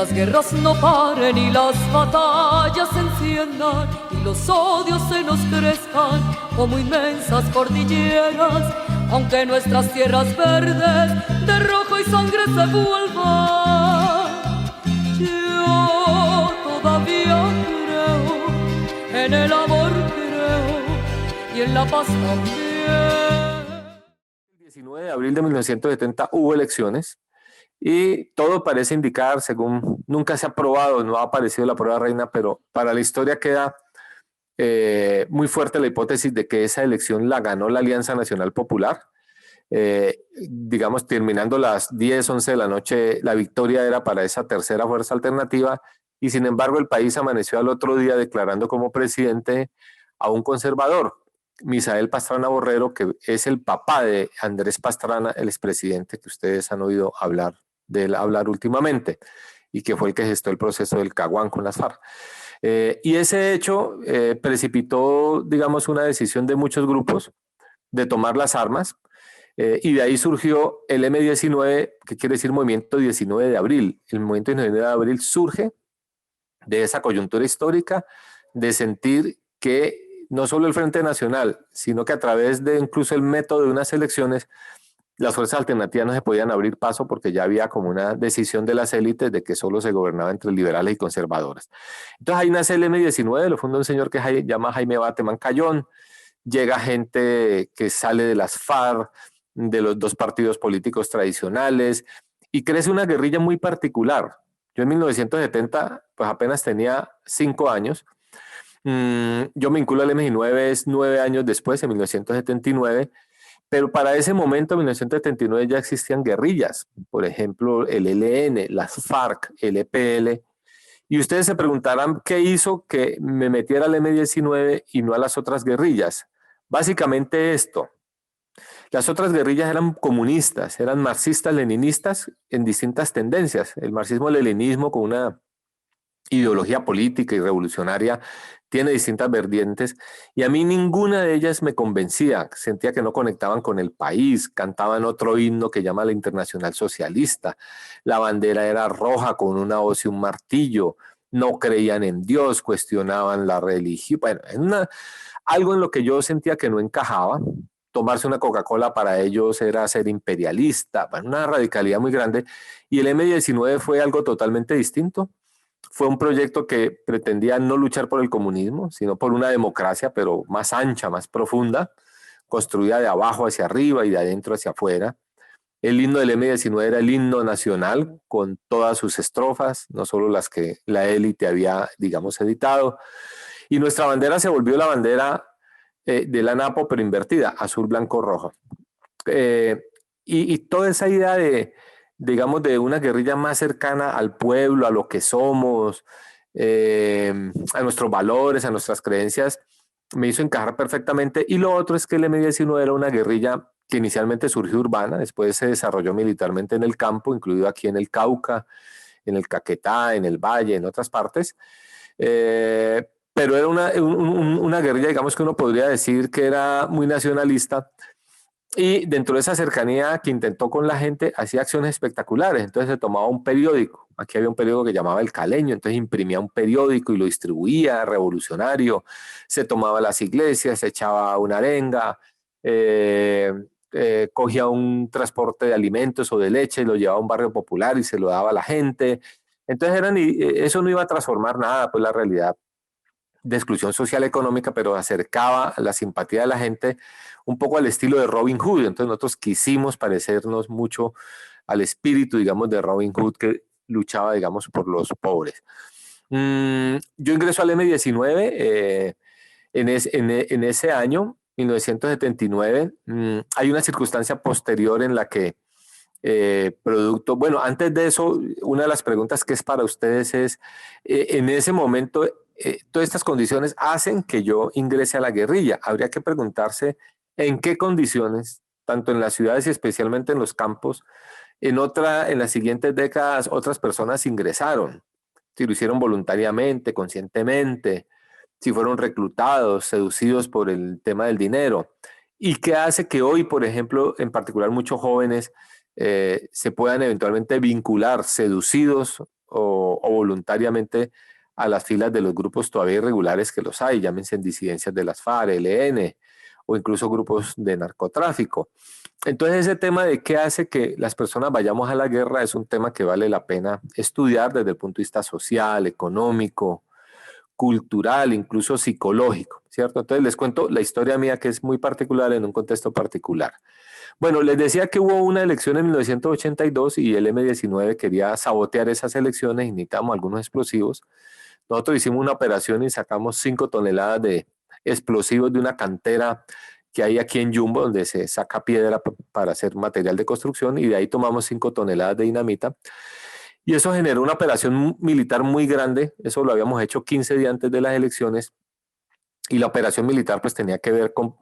las guerras no paren y las batallas se enciendan y los odios se nos crezcan como inmensas cordilleras, aunque nuestras tierras verdes de rojo y sangre se vuelvan. Yo todavía creo, en el amor creo y en la paz también. El 19 de abril de 1970 hubo elecciones y todo parece indicar, según nunca se ha probado, no ha aparecido la prueba reina, pero para la historia queda muy fuerte la hipótesis de que esa elección la ganó la Alianza Nacional Popular. Digamos, terminando las 10, 11 de la noche, la victoria era para esa tercera fuerza alternativa y sin embargo el país amaneció al otro día declarando como presidente a un conservador, Misael Pastrana Borrero, que es el papá de Andrés Pastrana, el expresidente que ustedes han oído hablar de él hablar últimamente y que fue el que gestó el proceso del Caguán con las FARC. Y ese hecho precipitó, digamos, una decisión de muchos grupos de tomar las armas y de ahí surgió el M-19, que quiere decir Movimiento 19 de Abril. El Movimiento 19 de Abril surge de esa coyuntura histórica de sentir que no solo el Frente Nacional, sino que a través de incluso el método de unas elecciones, las fuerzas alternativas no se podían abrir paso porque ya había como una decisión de las élites de que solo se gobernaba entre liberales y conservadores. Entonces ahí nace el M-19, lo funda un señor que se llama Jaime Bateman Cayón, llega gente que sale de las FARC, de los dos partidos políticos tradicionales, y crece una guerrilla muy particular. Yo en 1970 pues apenas tenía 5 años. Yo me vinculo al M-19 es 9 años después, en 1979, pero para ese momento, en 1979, ya existían guerrillas, por ejemplo, el ELN, las FARC, el EPL, y ustedes se preguntarán qué hizo que me metiera al M-19 y no a las otras guerrillas. Básicamente esto. Las otras guerrillas eran comunistas, eran marxistas-leninistas en distintas tendencias. El marxismo-leninismo con una ideología política y revolucionaria tiene distintas vertientes y a mí ninguna de ellas me convencía, sentía que no conectaban con el país, cantaban otro himno que llama la Internacional Socialista, la bandera era roja con una hoz y un martillo, no creían en Dios, cuestionaban la religión, bueno, algo en lo que yo sentía que no encajaba. Tomarse una Coca-Cola para ellos era ser imperialista, bueno, una radicalidad muy grande, y el M-19 fue algo totalmente distinto. Fue un proyecto que pretendía no luchar por el comunismo, sino por una democracia, pero más ancha, más profunda, construida de abajo hacia arriba y de adentro hacia afuera. El himno del M-19 era el himno nacional, con todas sus estrofas, no solo las que la élite había, digamos, editado. Y nuestra bandera se volvió la bandera de la NAPO, pero invertida, azul, blanco, rojo. Y toda esa idea de, digamos, de una guerrilla más cercana al pueblo, a lo que somos, a nuestros valores, a nuestras creencias, me hizo encajar perfectamente. Y lo otro es que el M-19 era una guerrilla que inicialmente surgió urbana, después se desarrolló militarmente en el campo, incluido aquí en el Cauca, en el Caquetá, en el Valle, en otras partes. Pero era una guerrilla, digamos, que uno podría decir que era muy nacionalista, y dentro de esa cercanía que intentó con la gente, hacía acciones espectaculares. Entonces se tomaba un periódico. Aquí había un periódico que llamaba El Caleño. Entonces imprimía un periódico y lo distribuía, revolucionario. Se tomaba las iglesias, se echaba una arenga, cogía un transporte de alimentos o de leche, lo llevaba a un barrio popular y se lo daba a la gente. Entonces eso no iba a transformar nada, pues la realidad de exclusión social económica, pero acercaba la simpatía de la gente un poco al estilo de Robin Hood. Entonces nosotros quisimos parecernos mucho al espíritu, digamos, de Robin Hood, que luchaba, digamos, por los pobres. Yo ingreso al M-19 en ese año, 1979. Hay una circunstancia posterior en la que bueno, antes de eso, una de las preguntas que es para ustedes es, en ese momento, todas estas condiciones hacen que yo ingrese a la guerrilla. Habría que preguntarse en qué condiciones, tanto en las ciudades y especialmente en los campos, en las siguientes décadas otras personas ingresaron, si lo hicieron voluntariamente, conscientemente, si fueron reclutados, seducidos por el tema del dinero. ¿Y qué hace que hoy, por ejemplo, en particular muchos jóvenes, se puedan eventualmente vincular, seducidos o voluntariamente a las filas de los grupos todavía irregulares que los hay, llámense disidencias de las FARC, ELN o incluso grupos de narcotráfico. Entonces ese tema de qué hace que las personas vayamos a la guerra es un tema que vale la pena estudiar desde el punto de vista social, económico, cultural, incluso psicológico, ¿cierto? Entonces les cuento la historia mía que es muy particular en un contexto particular. Bueno, les decía que hubo una elección en 1982 y el M-19 quería sabotear esas elecciones y necesitamos algunos explosivos. Nosotros hicimos una operación y sacamos 5 toneladas de explosivos de una cantera que hay aquí en Jumbo, donde se saca piedra para hacer material de construcción, y de ahí tomamos 5 toneladas de dinamita. Y eso generó una operación militar muy grande. Eso lo habíamos hecho 15 días antes de las elecciones. Y la operación militar pues tenía que ver con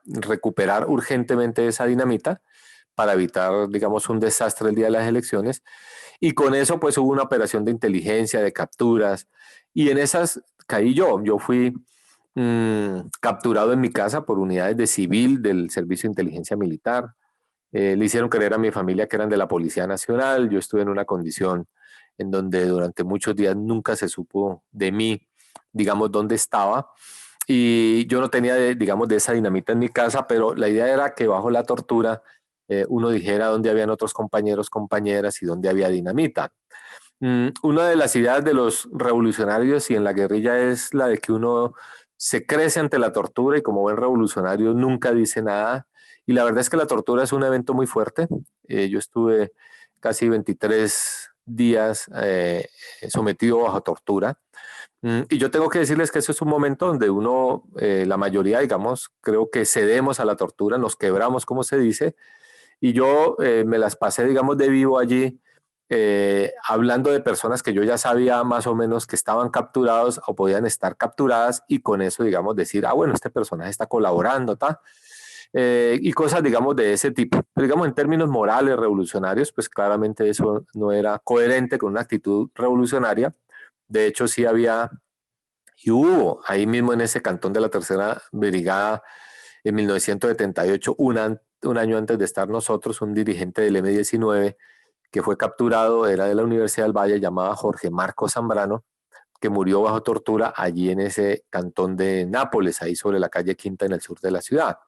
recuperar urgentemente esa dinamita para evitar, digamos, un desastre el día de las elecciones. Y con eso pues hubo una operación de inteligencia, de capturas. Y en esas caí yo. Yo fui capturado en mi casa por unidades de civil del Servicio de Inteligencia Militar. Le hicieron creer a mi familia que eran de la Policía Nacional. Yo estuve en una condición en donde durante muchos días nunca se supo de mí, digamos, dónde estaba. Y yo no tenía, digamos, de esa dinamita en mi casa, pero la idea era que bajo la tortura uno dijera dónde habían otros compañeros, compañeras y dónde había dinamita. Una de las ideas de los revolucionarios y en la guerrilla es la de que uno se crece ante la tortura y como buen revolucionario nunca dice nada. Y la verdad es que la tortura es un evento muy fuerte. Yo estuve casi 23 días sometido bajo tortura. Y yo tengo que decirles que eso es un momento donde uno, la mayoría, digamos, creo que cedemos a la tortura, nos quebramos, como se dice, y yo me las pasé, digamos, de vivo allí, hablando de personas que yo ya sabía más o menos que estaban capturados o podían estar capturadas, y con eso, digamos, decir, ah, bueno, este personaje está colaborando, ¿tá? Y cosas, digamos, de ese tipo. Pero, digamos, en términos morales, revolucionarios, pues claramente eso no era coherente con una actitud revolucionaria. De hecho, sí había y hubo ahí mismo en ese cantón de la Tercera Brigada en 1978, un año antes de estar nosotros, un dirigente del M-19 que fue capturado, era de la Universidad del Valle, llamado Jorge Marco Zambrano, que murió bajo tortura allí en ese cantón de Nápoles, ahí sobre la calle Quinta en el sur de la ciudad.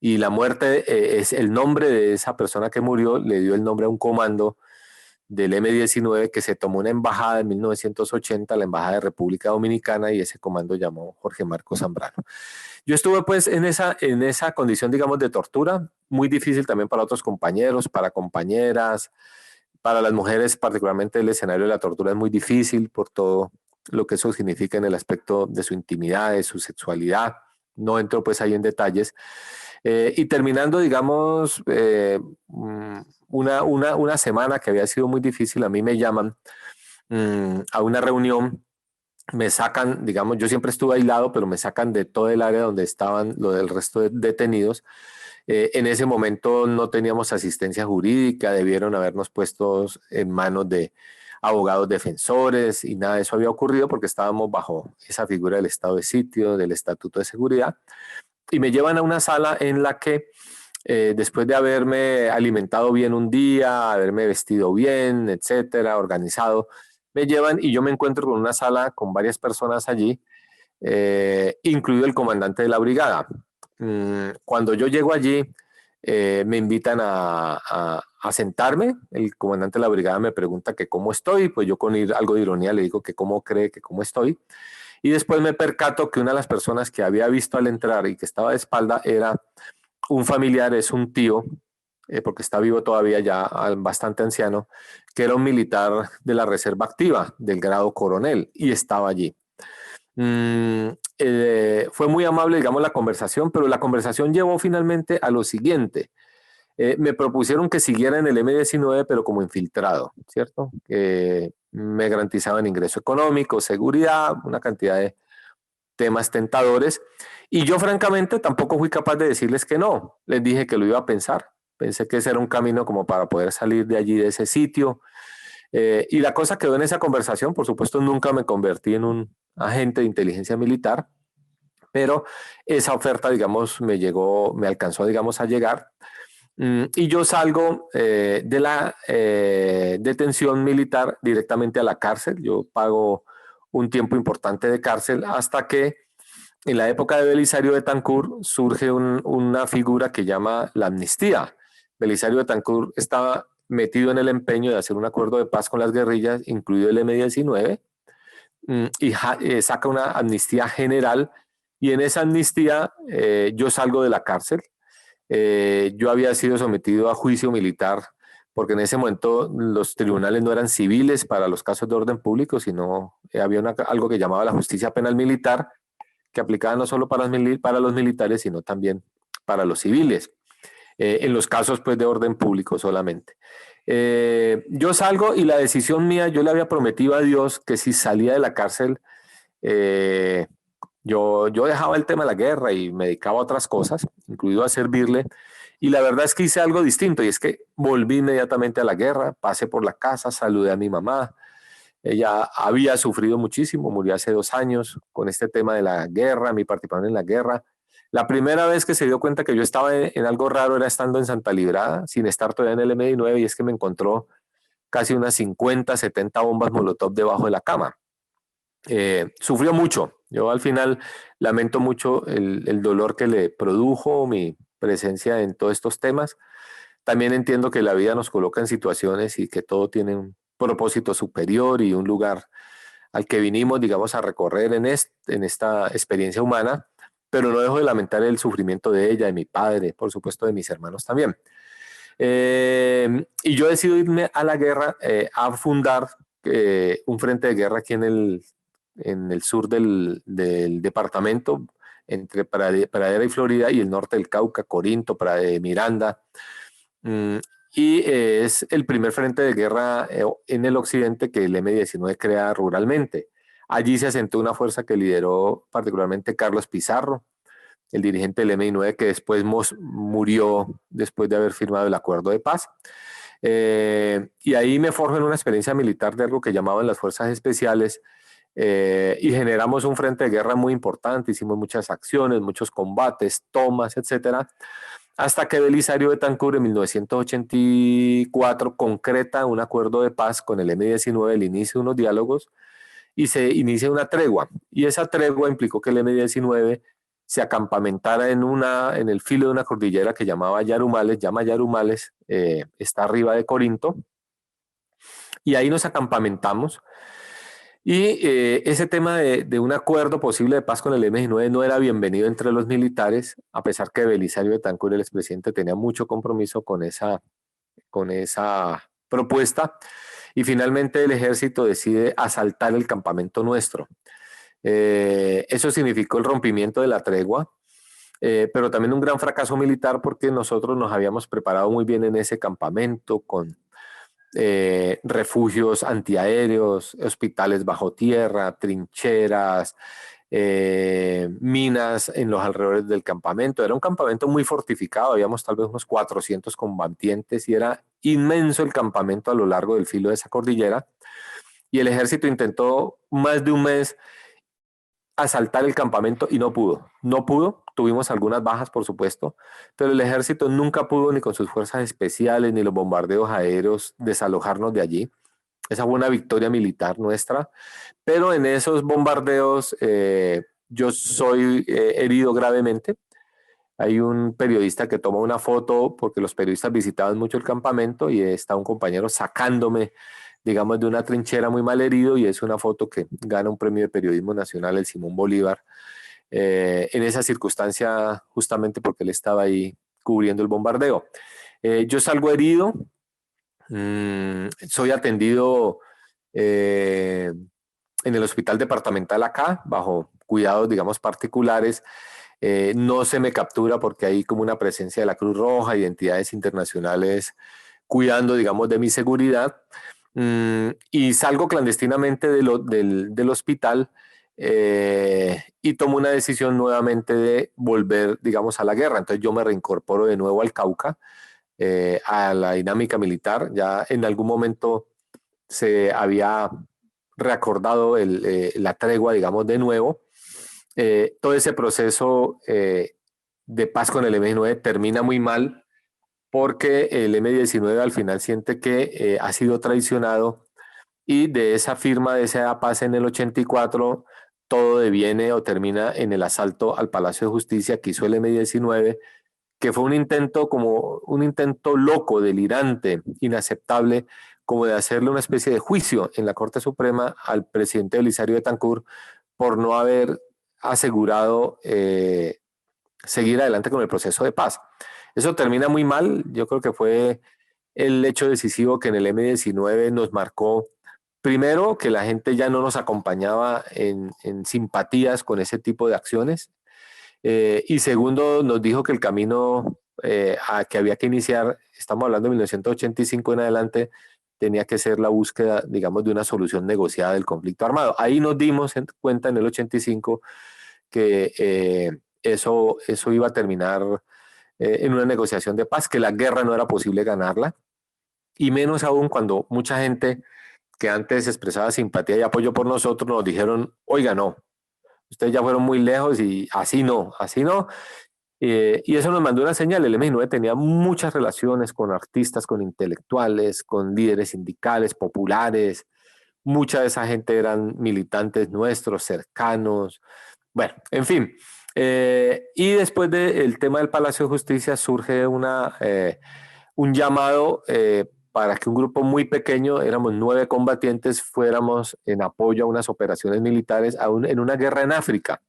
Y la muerte es el nombre de esa persona que murió, le dio el nombre a un comando del M-19 que se tomó una embajada en 1980, la Embajada de República Dominicana, y ese comando llamó Jorge Marco Zambrano. Yo estuve pues en esa condición, digamos, de tortura, muy difícil también para otros compañeros, para compañeras, para las mujeres particularmente el escenario de la tortura es muy difícil por todo lo que eso significa en el aspecto de su intimidad, de su sexualidad. No entro pues ahí en detalles. Y terminando, digamos, una semana que había sido muy difícil, a mí me llaman a una reunión, me sacan, digamos, yo siempre estuve aislado, pero me sacan de todo el área donde estaban lo del resto de detenidos. En ese momento no teníamos asistencia jurídica, debieron habernos puesto en manos de abogados defensores y nada de eso había ocurrido porque estábamos bajo esa figura del estado de sitio, del estatuto de seguridad. Y me llevan a una sala en la que después de haberme alimentado bien un día, haberme vestido bien, etcétera, organizado, me llevan y yo me encuentro con una sala con varias personas allí, incluido el comandante de la brigada. Cuando yo llego allí, me invitan a sentarme. El comandante de la brigada me pregunta que cómo estoy, pues yo con algo de ironía le digo que cómo cree que cómo estoy. Y después me percato que una de las personas que había visto al entrar y que estaba de espalda era un familiar, es un tío, porque está vivo todavía ya, bastante anciano, que era un militar de la reserva activa del grado coronel y estaba allí. Fue muy amable, digamos, la conversación, pero la conversación llevó finalmente a lo siguiente. Me propusieron que siguiera en el M-19, pero como infiltrado, ¿cierto? Me garantizaban ingreso económico, seguridad, una cantidad de temas tentadores. Y yo, francamente, tampoco fui capaz de decirles que no. Les dije que lo iba a pensar. Pensé que ese era un camino como para poder salir de allí, de ese sitio. Y la cosa quedó en esa conversación. Por supuesto, nunca me convertí en un agente de inteligencia militar, pero esa oferta, digamos, me alcanzó, digamos, a llegar. Y yo salgo de la detención militar directamente a la cárcel. Yo pago un tiempo importante de cárcel hasta que en la época de Belisario Betancur surge una figura que llama la amnistía. Belisario Betancur estaba metido en el empeño de hacer un acuerdo de paz con las guerrillas, incluido el M-19, y saca una amnistía general, y en esa amnistía yo salgo de la cárcel. Yo había sido sometido a juicio militar porque en ese momento los tribunales no eran civiles para los casos de orden público, sino había algo que llamaba la justicia penal militar, que aplicaba no solo para los militares, sino también para los civiles, en los casos pues, de orden público solamente. Yo salgo y la decisión mía, yo le había prometido a Dios que si salía de la cárcel, yo dejaba el tema de la guerra y me dedicaba a otras cosas, incluido a servirle. Y la verdad es que hice algo distinto, y es que volví inmediatamente a la guerra, pasé por la casa, saludé a mi mamá. Ella había sufrido muchísimo, murió hace 2 años con este tema de la guerra, mi participación en la guerra. La primera vez que se dio cuenta que yo estaba en algo raro era estando en Santa Librada, sin estar todavía en el M-19, y es que me encontró casi unas 50, 70 bombas Molotov debajo de la cama. Sufrió mucho. Yo al final lamento mucho el dolor que le produjo mi presencia en todos estos temas. También entiendo que la vida nos coloca en situaciones y que todo tiene un propósito superior y un lugar al que vinimos, digamos, a recorrer en esta experiencia humana, pero no dejo de lamentar el sufrimiento de ella, de mi padre, por supuesto de mis hermanos también. Y yo decido irme a la guerra, a fundar un frente de guerra aquí en el sur del departamento, entre Pradera y Florida, y el norte del Cauca, Corinto, Miranda. Y es el primer frente de guerra en el occidente que el M-19 crea ruralmente. Allí se asentó una fuerza que lideró particularmente Carlos Pizarro, el dirigente del M-19, que después murió después de haber firmado el acuerdo de paz. Y ahí me forjo en una experiencia militar de algo que llamaban las fuerzas especiales, y generamos un frente de guerra muy importante. Hicimos muchas acciones, muchos combates, tomas, etcétera, hasta que Belisario Betancur en 1984 concreta un acuerdo de paz con el M-19, el inicio de unos diálogos, y se inicia una tregua. Y esa tregua implicó que el M-19 se acampamentara en el filo de una cordillera que llama Yarumales, está arriba de Corinto, y ahí nos acampamentamos. Y ese tema de un acuerdo posible de paz con el M-19 no era bienvenido entre los militares, a pesar que Belisario Betancur, el expresidente, tenía mucho compromiso con esa propuesta, y finalmente el ejército decide asaltar el campamento nuestro. Eso significó el rompimiento de la tregua, pero también un gran fracaso militar, porque nosotros nos habíamos preparado muy bien en ese campamento con refugios antiaéreos, hospitales bajo tierra, trincheras, minas en los alrededores del campamento. Era un campamento muy fortificado, habíamos tal vez unos 400 combatientes, y era inmenso el campamento a lo largo del filo de esa cordillera, y el ejército intentó más de un mes asaltar el campamento y no pudo. Tuvimos algunas bajas, por supuesto, pero el ejército nunca pudo, ni con sus fuerzas especiales ni los bombardeos aéreos, desalojarnos de allí. Esa fue una victoria militar nuestra, pero en esos bombardeos yo soy herido gravemente. Hay un periodista que toma una foto, porque los periodistas visitaban mucho el campamento, y está un compañero sacándome, digamos, de una trinchera muy mal herido, y es una foto que gana un premio de periodismo nacional, el Simón Bolívar, en esa circunstancia, justamente porque él estaba ahí cubriendo el bombardeo. Yo salgo herido, soy atendido en el hospital departamental acá, bajo cuidados, digamos, particulares. No se me captura porque hay como una presencia de la Cruz Roja y de entidades internacionales cuidando, digamos, de mi seguridad. Y salgo clandestinamente del hospital, y tomo una decisión nuevamente de volver, digamos, a la guerra. Entonces yo me reincorporo de nuevo al Cauca, a la dinámica militar. Ya en algún momento se había reacordado la tregua, digamos, de nuevo. Todo ese proceso de paz con el M-19 termina muy mal, porque el M-19 al final siente que ha sido traicionado y de esa firma de esa paz en el 84 todo deviene o termina en el asalto al Palacio de Justicia que hizo el M-19, que fue un intento como un intento loco, delirante, inaceptable, como de hacerle una especie de juicio en la Corte Suprema al presidente Belisario Betancur por no haber asegurado seguir adelante con el proceso de paz. Eso termina muy mal, yo creo que fue el hecho decisivo que en el M-19 nos marcó, primero, que la gente ya no nos acompañaba en simpatías con ese tipo de acciones, y segundo, nos dijo que el camino que había que iniciar, estamos hablando de 1985 en adelante, tenía que ser la búsqueda, digamos, de una solución negociada del conflicto armado. Ahí nos dimos cuenta en el 85 que eso iba a terminar en una negociación de paz, que la guerra no era posible ganarla, y menos aún cuando mucha gente que antes expresaba simpatía y apoyo por nosotros nos dijeron, oiga, no, ustedes ya fueron muy lejos y así no, así no. Y eso nos mandó una señal. El M-19 tenía muchas relaciones con artistas, con intelectuales, con líderes sindicales, populares. Mucha de esa gente eran militantes nuestros, cercanos. Bueno, en fin. Y después del tema del Palacio de Justicia surge un llamado para que un grupo muy pequeño, éramos 9 combatientes, fuéramos en apoyo a unas operaciones militares en una guerra en África.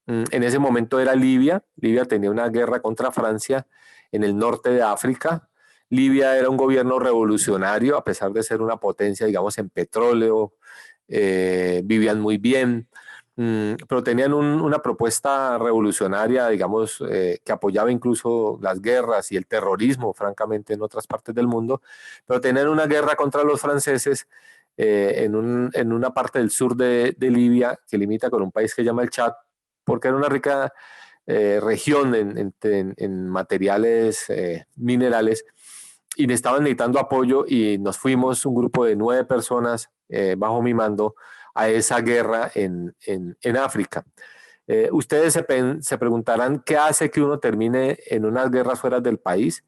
En ese momento era Libia. Libia tenía una guerra contra Francia en el norte de África. Libia era un gobierno revolucionario, a pesar de ser una potencia, digamos, en petróleo, vivían muy bien, pero tenían una propuesta revolucionaria, digamos, que apoyaba incluso las guerras y el terrorismo, francamente, en otras partes del mundo, pero tenían una guerra contra los franceses en una parte del sur de Libia, que limita con un país que se llama el Chad, porque era una rica región en materiales minerales, y estaban necesitando apoyo, y nos fuimos un grupo de 9 personas bajo mi mando a esa guerra en África. Ustedes se preguntarán qué hace que uno termine en unas guerras fuera del país.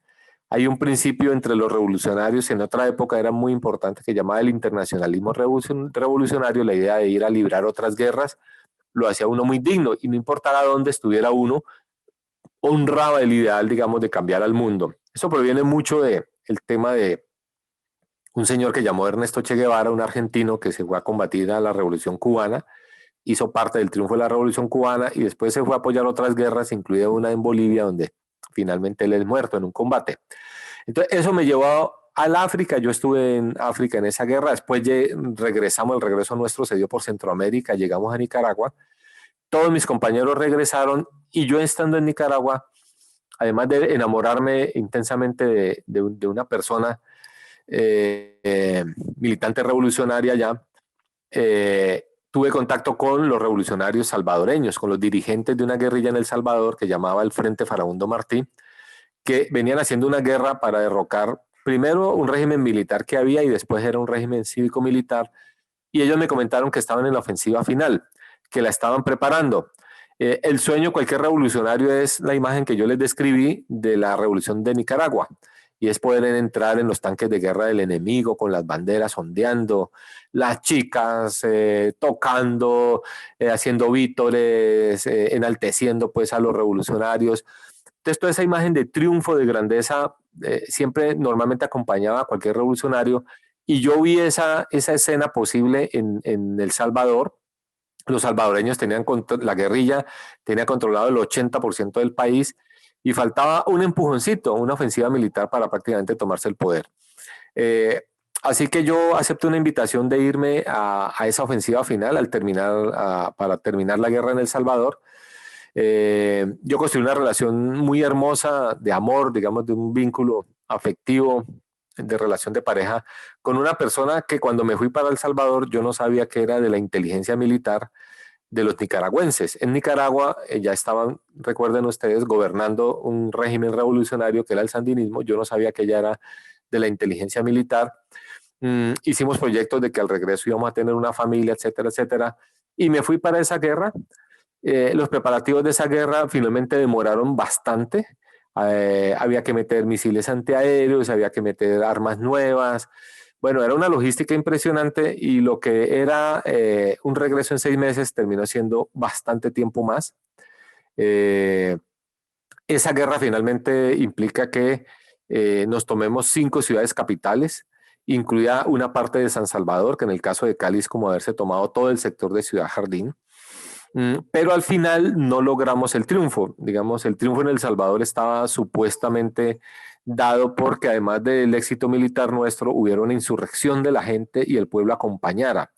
Hay un principio entre los revolucionarios, en otra época era muy importante, que llamaba el internacionalismo revolucionario, la idea de ir a librar otras guerras, lo hacía uno muy digno, y no importaba dónde estuviera uno, honraba el ideal, digamos, de cambiar al mundo. Eso proviene mucho del tema de un señor que llamó Ernesto Che Guevara, un argentino que se fue a combatir a la Revolución Cubana, hizo parte del triunfo de la Revolución Cubana y después se fue a apoyar otras guerras, incluida una en Bolivia, donde finalmente él es muerto en un combate. Entonces, eso me llevó al África. Yo estuve en África en esa guerra. Después regresamos, el regreso nuestro se dio por Centroamérica, llegamos a Nicaragua. Todos mis compañeros regresaron, y yo, estando en Nicaragua, además de enamorarme intensamente de una persona militante revolucionaria ya, tuve contacto con los revolucionarios salvadoreños, con los dirigentes de una guerrilla en El Salvador que llamaba el Frente Farabundo Martí, que venían haciendo una guerra para derrocar primero un régimen militar que había, y después era un régimen cívico-militar, y ellos me comentaron que estaban en la ofensiva final, que la estaban preparando. El sueño de cualquier revolucionario es la imagen que yo les describí de la revolución de Nicaragua, y es poder entrar en los tanques de guerra del enemigo con las banderas ondeando, las chicas tocando, haciendo vítores, enalteciendo pues a los revolucionarios. Entonces, toda esa imagen de triunfo, de grandeza, siempre normalmente acompañaba a cualquier revolucionario, y yo vi esa escena posible en El Salvador. Los salvadoreños la guerrilla tenía controlado el 80% del país, y faltaba un empujoncito, una ofensiva militar para prácticamente tomarse el poder. Así que yo acepté una invitación de irme a esa ofensiva final para terminar la guerra en El Salvador. Yo construí una relación muy hermosa de amor, digamos, de un vínculo afectivo, de relación de pareja, con una persona que cuando me fui para El Salvador yo no sabía que era de la inteligencia militar de los nicaragüenses. En Nicaragua ya estaban, recuerden ustedes, gobernando un régimen revolucionario que era el sandinismo. Yo no sabía que ella era de la inteligencia militar. Hicimos proyectos de que al regreso íbamos a tener una familia, etcétera, etcétera. Y me fui para esa guerra. Los preparativos de esa guerra finalmente demoraron bastante. había que meter misiles antiaéreos, había que meter armas nuevas. Bueno, era una logística impresionante y lo que era un regreso en 6 meses terminó siendo bastante tiempo más. Eh, Esa guerra finalmente implica que nos tomemos 5 ciudades capitales, incluida una parte de San Salvador, que en el caso de Cali es como haberse tomado todo el sector de Ciudad Jardín. Pero al final no logramos el triunfo. Digamos, el triunfo en El Salvador estaba supuestamente dado porque además del éxito militar nuestro, hubiera una insurrección de la gente y el pueblo acompañara.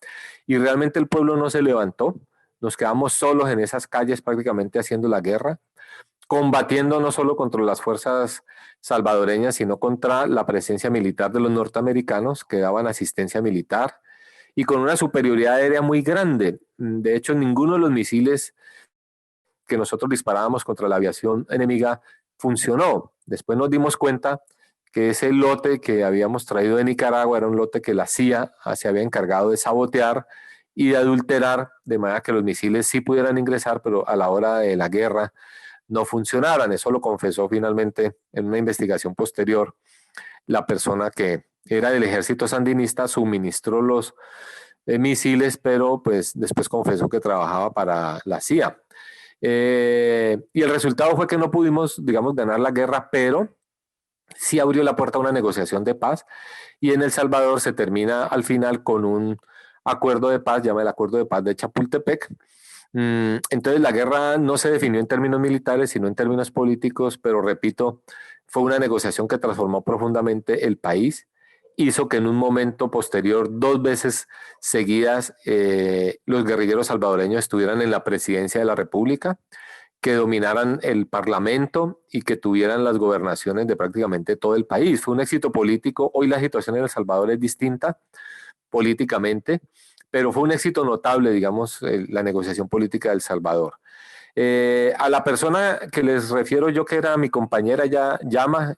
Y realmente el pueblo no se levantó. Nos quedamos solos en esas calles prácticamente haciendo la guerra, combatiendo no solo contra las fuerzas salvadoreñas, sino contra la presencia militar de los norteamericanos que daban asistencia militar y con una superioridad aérea muy grande. De hecho, ninguno de los misiles que nosotros disparábamos contra la aviación enemiga funcionó. Después nos dimos cuenta que ese lote que habíamos traído de Nicaragua era un lote que la CIA se había encargado de sabotear y de adulterar, de manera que los misiles sí pudieran ingresar, pero a la hora de la guerra no funcionaran. Eso lo confesó finalmente en una investigación posterior la persona que era del ejército sandinista, suministró los misiles, pero pues después confesó que trabajaba para la CIA. Y el resultado fue que no pudimos, digamos, ganar la guerra, pero sí abrió la puerta a una negociación de paz y en El Salvador se termina al final con un acuerdo de paz, llama el Acuerdo de Paz de Chapultepec. Entonces la guerra no se definió en términos militares, sino en términos políticos, pero repito, fue una negociación que transformó profundamente el país, hizo que en un momento posterior, 2 veces seguidas, los guerrilleros salvadoreños estuvieran en la presidencia de la República, que dominaran el parlamento y que tuvieran las gobernaciones de prácticamente todo el país. Fue un éxito político. Hoy la situación en El Salvador es distinta políticamente, pero fue un éxito notable, digamos, la negociación política de El Salvador. A la persona que les refiero yo, que era mi compañera, ya llama,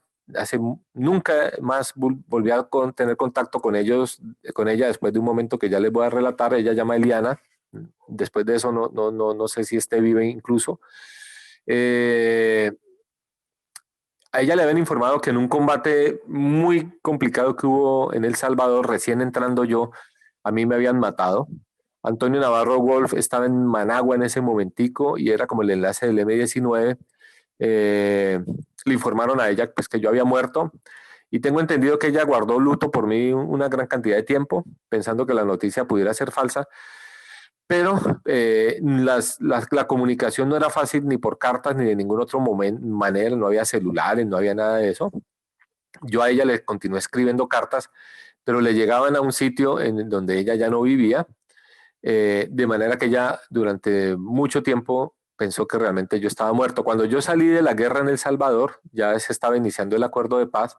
nunca más volví a tener contacto con ella después de un momento que ya les voy a relatar. Ella llama Eliana. Después de eso no sé si esté viva incluso. A ella le habían informado que en un combate muy complicado que hubo en El Salvador, recién entrando yo, a mí me habían matado. Antonio Navarro Wolf estaba en Managua en ese momentico y era como el enlace del M-19. Le informaron a ella pues, que yo había muerto y tengo entendido que ella guardó luto por mí una gran cantidad de tiempo, pensando que la noticia pudiera ser falsa. Pero la comunicación no era fácil ni por cartas ni de ningún otro manera, no había celulares, no había nada de eso. Yo a ella le continué escribiendo cartas, pero le llegaban a un sitio en donde ella ya no vivía, de manera que ella durante mucho tiempo pensó que realmente yo estaba muerto. Cuando yo salí de la guerra en El Salvador, ya se estaba iniciando el acuerdo de paz,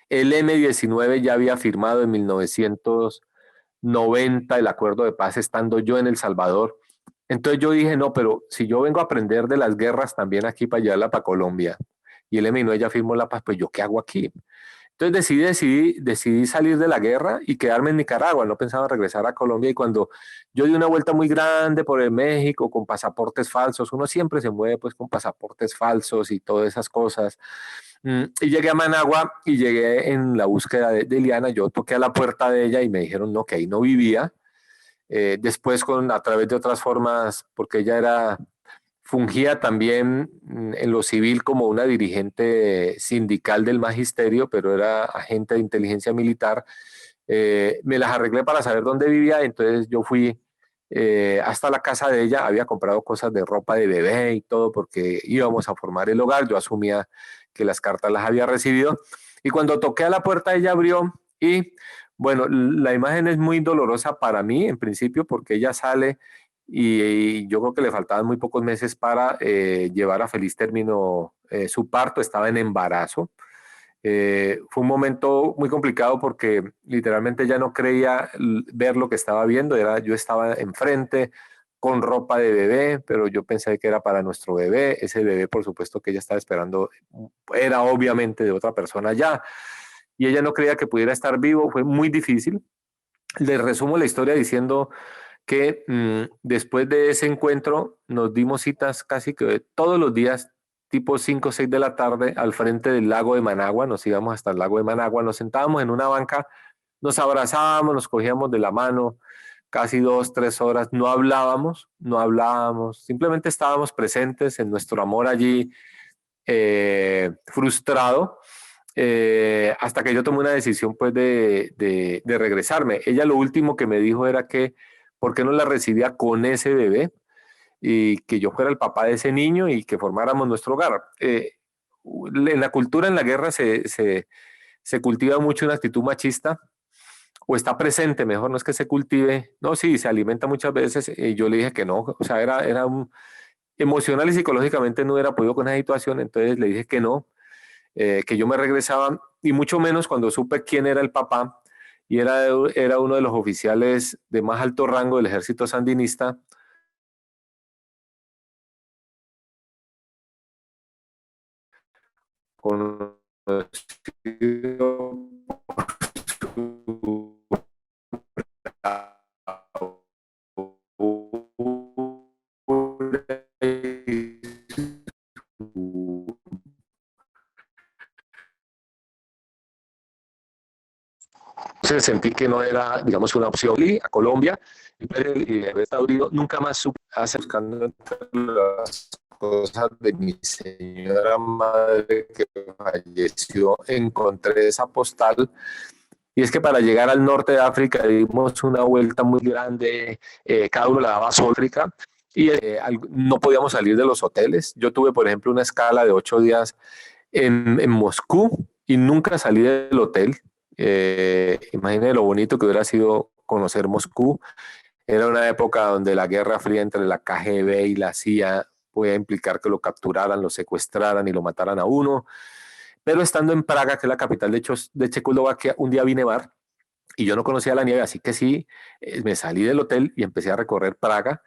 el M-19 ya había firmado en 1990 el acuerdo de paz estando yo en El Salvador. Entonces yo dije, no, pero si yo vengo a aprender de las guerras también aquí para llevarla para Colombia y el M-19 ya firmó la paz, pues yo qué hago aquí. Entonces decidí salir de la guerra y quedarme en Nicaragua. No pensaba regresar a Colombia y cuando yo di una vuelta muy grande por el México con pasaportes falsos, uno siempre se mueve pues con pasaportes falsos y todas esas cosas. Y llegué a Managua y llegué en la búsqueda de Eliana. Yo toqué a la puerta de ella y me dijeron no, que ahí no vivía. Después a través de otras formas, porque ella fungía también en lo civil como una dirigente sindical del magisterio, pero era agente de inteligencia militar. Me las arreglé para saber dónde vivía, entonces yo fui hasta la casa de ella, había comprado cosas de ropa de bebé y todo porque íbamos a formar el hogar, yo asumía que las cartas las había recibido y cuando toqué a la puerta ella abrió y bueno, la imagen es muy dolorosa para mí en principio porque ella sale y yo creo que le faltaban muy pocos meses para llevar a feliz término su parto, estaba en embarazo. Fue un momento muy complicado porque literalmente ya no creía ver lo que estaba viendo, yo estaba enfrente con ropa de bebé, pero yo pensé que era para nuestro bebé, ese bebé por supuesto que ella estaba esperando era obviamente de otra persona ya, y ella no creía que pudiera estar vivo, fue muy difícil. Les resumo la historia diciendo que después de ese encuentro nos dimos citas casi que todos los días tipo 5 o 6 de la tarde al frente del lago de Managua, nos íbamos hasta el lago de Managua, nos sentábamos en una banca, nos abrazábamos, nos cogíamos de la mano, casi 2, 3 horas, no hablábamos, simplemente estábamos presentes en nuestro amor allí frustrado, hasta que yo tomé una decisión pues de regresarme. Ella lo último que me dijo era que por qué no la recibía con ese bebé y que yo fuera el papá de ese niño y que formáramos nuestro hogar. En la cultura, en la guerra, se cultiva mucho una actitud machista, o está presente, mejor no es que se cultive, no, sí, se alimenta muchas veces, y yo le dije que no, o sea, emocional y psicológicamente no hubiera podido con esa situación, entonces le dije que no, que yo me regresaba, y mucho menos cuando supe quién era el papá, y era uno de los oficiales de más alto rango del ejército sandinista, conocido entonces sentí que no era, digamos, una opción. Y a Colombia y a Estados Unidos nunca más supe hacer buscando entre las cosas de mi señora madre que falleció, encontré esa postal. Y es que para llegar al norte de África dimos una vuelta muy grande, cada uno la daba a su África y no podíamos salir de los hoteles. Yo tuve, por ejemplo, una escala de 8 días en Moscú y nunca salí del hotel. Imagínense lo bonito que hubiera sido conocer Moscú. Era una época donde la guerra fría entre la KGB y la CIA podía implicar que lo capturaran, lo secuestraran y lo mataran a uno. Pero estando en Praga, que es la capital de Checoslovaquia, un día vine a Bar y yo no conocía la nieve, así que sí, me salí del hotel y empecé a recorrer Praga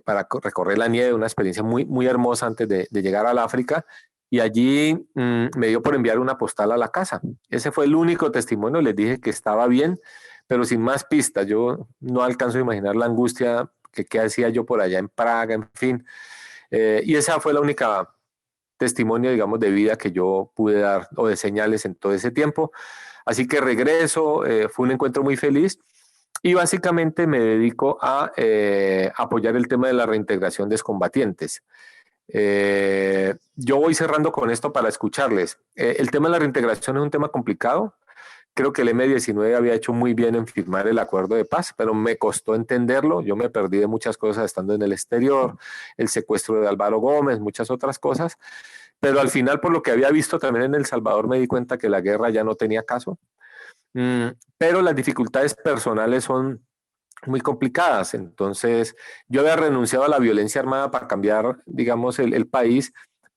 para recorrer la nieve, una experiencia muy, muy hermosa antes de llegar al África. Y allí me dio por enviar una postal a la casa. Ese fue el único testimonio. Les dije que estaba bien, pero sin más pistas. Yo no alcanzo a imaginar la angustia que qué hacía yo por allá en Praga, en fin. Y esa fue la única testimonio, digamos, de vida que yo pude dar o de señales en todo ese tiempo. Así que regreso, fue un encuentro muy feliz y básicamente me dedico a apoyar el tema de la reintegración de excombatientes. Yo voy cerrando con esto para escucharles. El tema de la reintegración es un tema complicado. Creo que el M-19 había hecho muy bien en firmar el acuerdo de paz, pero me costó entenderlo. Yo me perdí de muchas cosas estando en el exterior, el secuestro de Álvaro Gómez, muchas otras cosas. Pero al final, por lo que había visto también en El Salvador, me di cuenta que la guerra ya no tenía caso. Pero las dificultades personales son muy complicadas. Entonces, yo había renunciado a la violencia armada para cambiar, digamos, el país,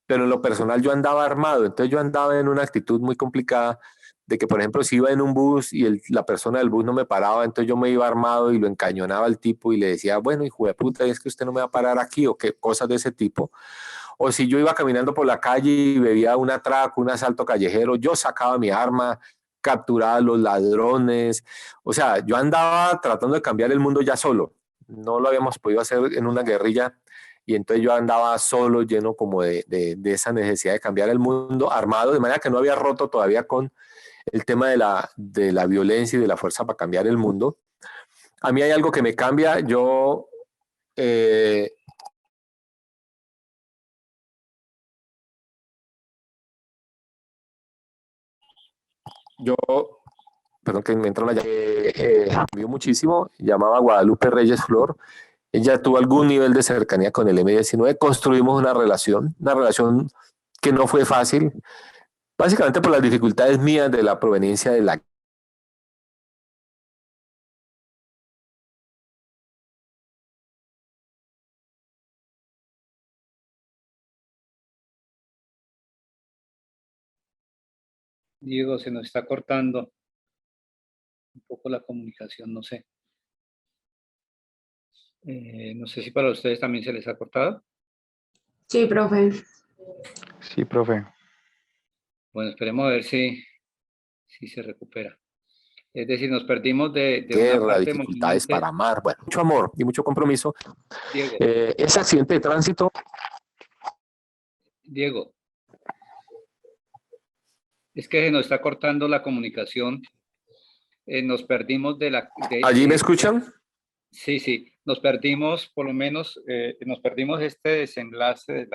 pero en lo personal yo andaba armado. Entonces, yo andaba en una actitud muy complicada de que, por ejemplo, si iba en un bus y la persona del bus no me paraba, entonces yo me iba armado y lo encañonaba al tipo y le decía, bueno, hijo de puta, es que usted no me va a parar aquí o qué cosas de ese tipo. O si yo iba caminando por la calle y veía un atraco, un asalto callejero, yo sacaba mi arma, capturaba a los ladrones. O sea, yo andaba tratando de cambiar el mundo ya solo. No lo habíamos podido hacer en una guerrilla y entonces yo andaba solo, lleno como de esa necesidad de cambiar el mundo, armado, de manera que no había roto todavía con el tema de la violencia y de la fuerza para cambiar el mundo. A mí hay algo que me cambia. Eh, yo perdón que me entró una llamada, vio muchísimo, llamaba Guadalupe Reyes Flor. Ella tuvo algún nivel de cercanía con el M-19, construimos una relación que no fue fácil, básicamente por las dificultades mías de la proveniencia de la... Diego, se nos está cortando un poco la comunicación, no sé. No sé si para ustedes también se les ha cortado. Sí, profe. Sí, profe. Bueno, esperemos a ver si se recupera. Es decir, nos perdimos de una guerra, parte dificultades emocionante. para amar, bueno, mucho amor y mucho compromiso. Diego, Ese accidente de tránsito Diego, es que se nos está cortando la comunicación. Nos perdimos de la... ¿Allí me escuchan? Sí, sí, nos perdimos, por lo menos, nos perdimos este desenlace de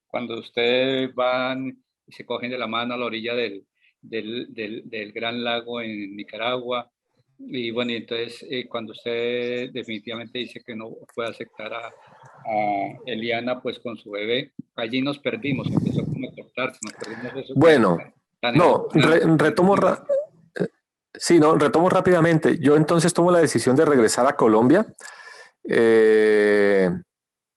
cuando ustedes van y se cogen de la mano a la orilla del Gran Lago en Nicaragua. Y bueno, y entonces cuando usted definitivamente dice que no puede aceptar a Eliana pues con su bebé, allí nos perdimos, empezó como a cortarse, nos perdimos eso Bueno, tan no, emocionante. sí, no, retomo rápidamente. Yo entonces tomo la decisión de regresar a Colombia.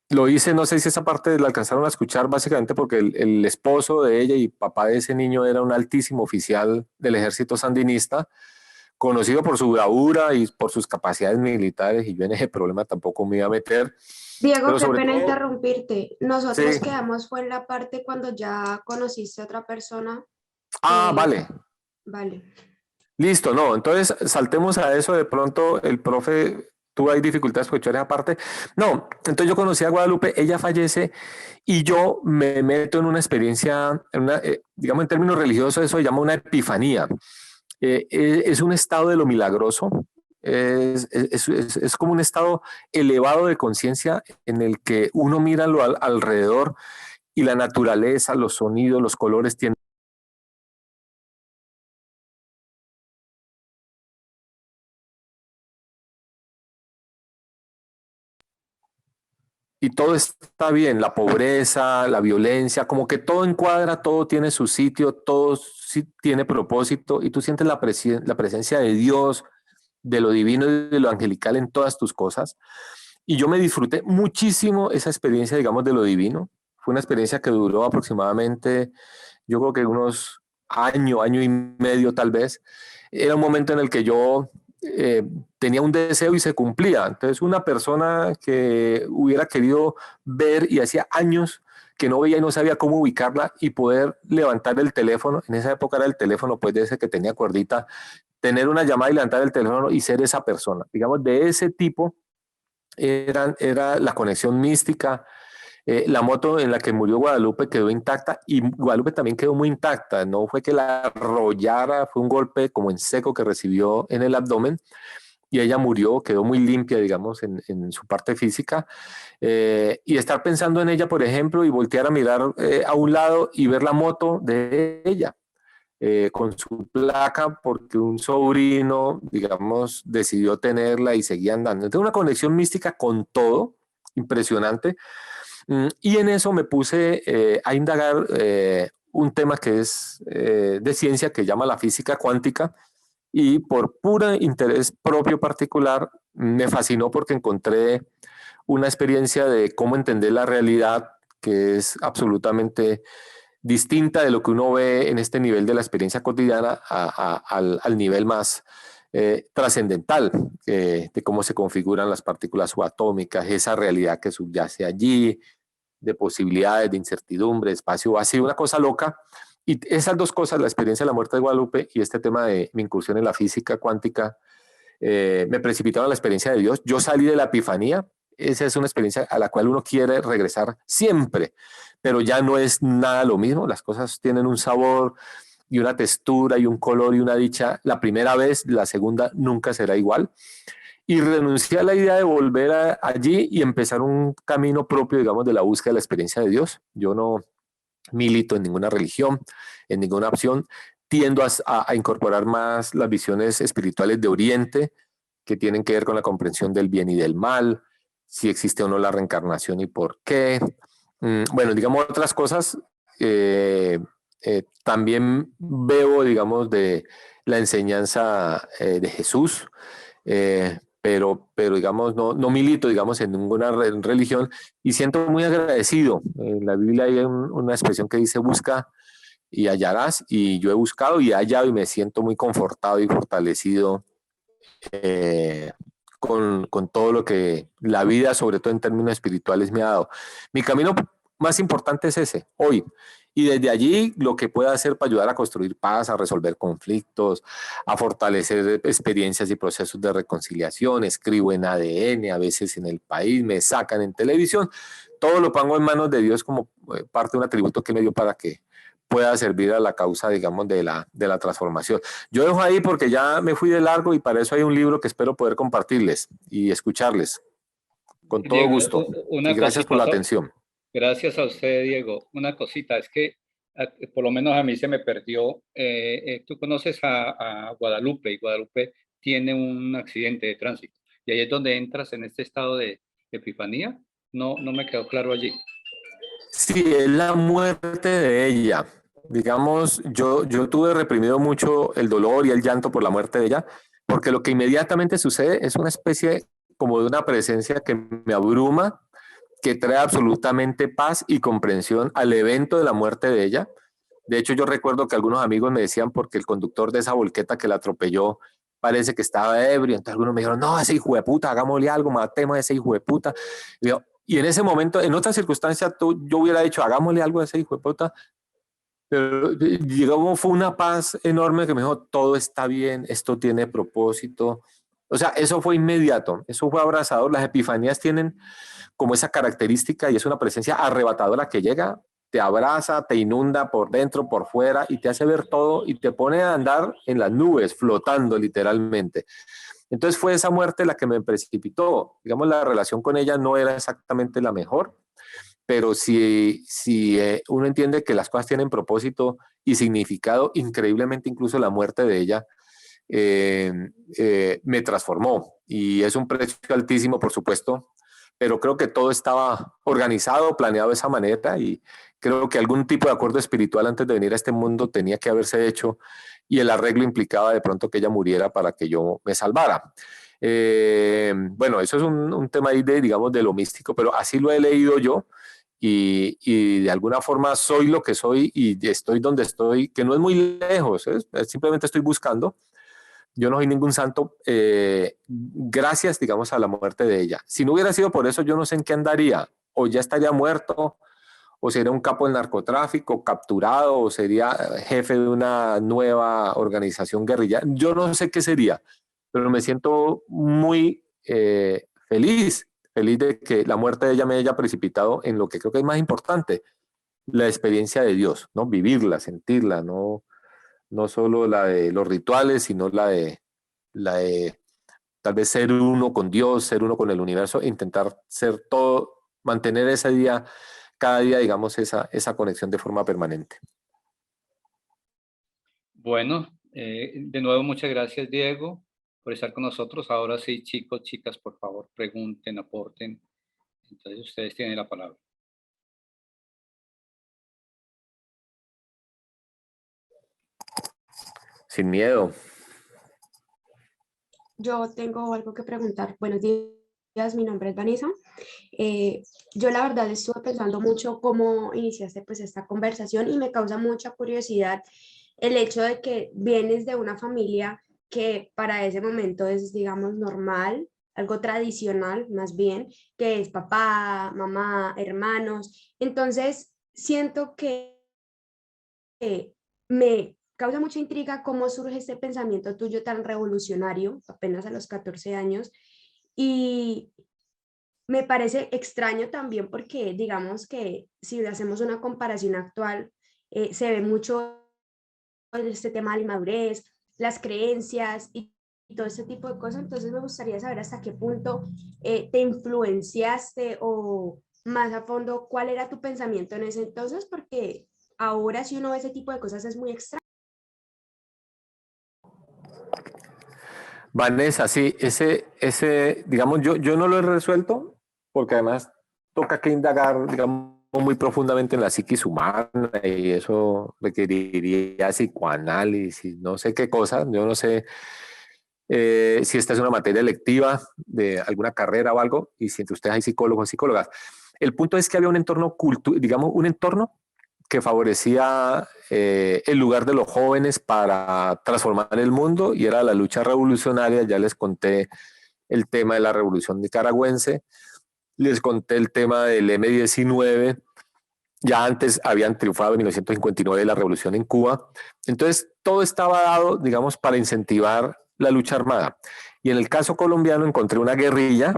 Lo hice, no sé si esa parte la alcanzaron a escuchar, básicamente porque el esposo de ella y papá de ese niño era un altísimo oficial del ejército sandinista, conocido por su bravura y por sus capacidades militares, y yo en ese problema tampoco me iba a meter, Diego, pero qué sobre pena todo, interrumpirte. Nosotros sí, quedamos fue en la parte cuando ya conociste a otra persona que, vale, vale. listo, no, entonces saltemos a eso, de pronto el profe tuvo ahí dificultades para escuchar esa parte. No, entonces yo conocí a Guadalupe, ella fallece y yo me meto en una experiencia, digamos en términos religiosos, eso se llama una epifanía. Es un estado de lo milagroso, es como un estado elevado de conciencia en el que uno mira alrededor y la naturaleza, los sonidos, los colores tienen. Y todo está bien, la pobreza, la violencia, como que todo encuadra, todo tiene su sitio, todo sí tiene propósito y tú sientes la presencia de Dios, de lo divino y de lo angelical en todas tus cosas. Y yo me disfruté muchísimo esa experiencia, digamos, de lo divino. Fue una experiencia que duró aproximadamente, yo creo que unos año y medio tal vez. Era un momento en el que yo eh, tenía un deseo y se cumplía. Entonces, una persona que hubiera querido ver y hacía años que no veía y no sabía cómo ubicarla y poder levantar el teléfono, en esa época era el teléfono pues de ese que tenía cuerdita, tener una llamada y levantar el teléfono y ser esa persona. Digamos, de ese tipo era la conexión mística. La moto en la que murió Guadalupe quedó intacta y Guadalupe también quedó muy intacta. No fue que la arrollara, fue un golpe como en seco que recibió en el abdomen y ella murió, quedó muy limpia, digamos, en su parte física. Y estar pensando en ella, por ejemplo, y voltear a mirar a un lado y ver la moto de ella. Con su placa porque un sobrino, digamos, decidió tenerla y seguía andando. Entonces, una conexión mística con todo, impresionante. Y en eso me puse a indagar un tema que es de ciencia que llama la física cuántica y por puro interés propio particular me fascinó porque encontré una experiencia de cómo entender la realidad que es absolutamente distinta de lo que uno ve en este nivel de la experiencia cotidiana al nivel más trascendental de cómo se configuran las partículas subatómicas, esa realidad que subyace allí, de posibilidades, de incertidumbre, espacio vacío, una cosa loca. Y esas dos cosas, la experiencia de la muerte de Guadalupe y este tema de mi incursión en la física cuántica, me precipitaron a la experiencia de Dios. Yo salí de la epifanía, esa es una experiencia a la cual uno quiere regresar siempre, pero ya no es nada lo mismo, las cosas tienen un sabor y una textura y un color y una dicha. La primera vez, la segunda nunca será igual. Y renuncié a la idea de volver allí y empezar un camino propio, digamos, de la búsqueda de la experiencia de Dios. Yo no milito en ninguna religión, en ninguna opción. Tiendo a incorporar más las visiones espirituales de Oriente, que tienen que ver con la comprensión del bien y del mal, si existe o no la reencarnación y por qué. Bueno, digamos otras cosas. También veo, digamos, de la enseñanza de Jesús, pero digamos, no milito, digamos, en ninguna religión y siento muy agradecido. En la Biblia hay una expresión que dice busca y hallarás, y yo he buscado y he hallado y me siento muy confortado y fortalecido con todo lo que la vida, sobre todo en términos espirituales, me ha dado. Mi camino más importante es ese, hoy. Y desde allí lo que pueda hacer para ayudar a construir paz, a resolver conflictos, a fortalecer experiencias y procesos de reconciliación. Escribo en ADN, a veces en El País, me sacan en televisión. todo lo pongo en manos de Dios como parte de un atributo que me dio para que pueda servir a la causa, digamos, de la transformación. Yo dejo ahí porque ya me fui de largo y para eso hay un libro que espero poder compartirles y escucharles con todo Diego, gusto. Y una gracias por cosita, la atención. gracias a usted, Diego. Una cosita, es que por lo menos a mí se me perdió. Tú conoces a Guadalupe y Guadalupe tiene un accidente de tránsito y ahí es donde entras en este estado de epifanía. No, no me quedó claro allí. Sí, es la muerte de ella. Digamos, yo tuve reprimido mucho el dolor y el llanto por la muerte de ella, porque lo que inmediatamente sucede es una especie como de una presencia que me abruma, que trae absolutamente paz y comprensión al evento de la muerte de ella. De hecho, yo recuerdo que algunos amigos me decían, porque el conductor de esa volqueta que la atropelló parece que estaba ebrio, entonces algunos me dijeron, no, ese hijo de puta, hagámosle algo, matemos a ese hijo de puta. Y en ese momento, en otra circunstancia, yo hubiera dicho, hagámosle algo a ese hijo de puta, pero llegó, fue una paz enorme que me dijo, todo está bien, esto tiene propósito. O sea, eso fue inmediato, eso fue abrazador. Las epifanías tienen como esa característica y es una presencia arrebatadora que llega, te abraza, te inunda por dentro, por fuera y te hace ver todo y te pone a andar en las nubes, flotando literalmente. Entonces fue esa muerte la que me precipitó. Digamos, la relación con ella no era exactamente la mejor, pero si uno entiende que las cosas tienen propósito y significado, increíblemente incluso la muerte de ella me transformó y es un precio altísimo, por supuesto, pero creo que todo estaba organizado, planeado de esa manera y creo que algún tipo de acuerdo espiritual antes de venir a este mundo tenía que haberse hecho y el arreglo implicaba de pronto que ella muriera para que yo me salvara. Bueno, eso es un tema ahí de, digamos, de lo místico, pero así lo he leído yo y de alguna forma soy lo que soy y estoy donde estoy, que no es muy lejos, simplemente estoy buscando. Yo no soy ningún santo, gracias, digamos, a la muerte de ella. Si no hubiera sido por eso, yo no sé en qué andaría. O ya estaría muerto, o sería un capo del narcotráfico, capturado, o sería jefe de una nueva organización guerrilla. Yo no sé qué sería, pero me siento muy feliz de que la muerte de ella me haya precipitado en lo que creo que es más importante, la experiencia de Dios, ¿no? Vivirla, sentirla, no solo la de los rituales, sino la de tal vez ser uno con Dios, ser uno con el universo, e intentar ser todo, mantener ese día, cada día, digamos, esa conexión de forma permanente. Bueno, de nuevo muchas gracias, Diego, por estar con nosotros. Ahora sí, chicos, chicas, por favor, pregunten, aporten. Entonces ustedes tienen la palabra. Sin miedo. Yo tengo algo que preguntar. Buenos días, mi nombre es Vanessa. Yo la verdad estuve pensando mucho cómo iniciaste pues esta conversación y me causa mucha curiosidad el hecho de que vienes de una familia que para ese momento es, digamos, normal, algo tradicional más bien, que es papá, mamá, hermanos. Entonces, siento que me causa mucha intriga cómo surge este pensamiento tuyo tan revolucionario, apenas a los 14 años, y me parece extraño también porque digamos que si hacemos una comparación actual, se ve mucho este tema de la inmadurez, las creencias y todo ese tipo de cosas, entonces me gustaría saber hasta qué punto te influenciaste o más a fondo cuál era tu pensamiento en ese entonces, porque ahora si uno ve ese tipo de cosas es muy extraño. Vanessa, sí, digamos, yo no lo he resuelto porque además toca que indagar, digamos, muy profundamente en la psiquis humana y eso requeriría psicoanálisis, no sé qué cosa, yo no sé si esta es una materia electiva de alguna carrera o algo y si entre ustedes hay psicólogos o psicólogas. El punto es que había un entorno digamos, un entorno que favorecía el lugar de los jóvenes para transformar el mundo y era la lucha revolucionaria. Ya les conté el tema de la revolución nicaragüense, les conté el tema del M-19, ya antes habían triunfado en 1959 la revolución en Cuba. Entonces todo estaba dado, digamos, para incentivar la lucha armada. Y en el caso colombiano encontré una guerrilla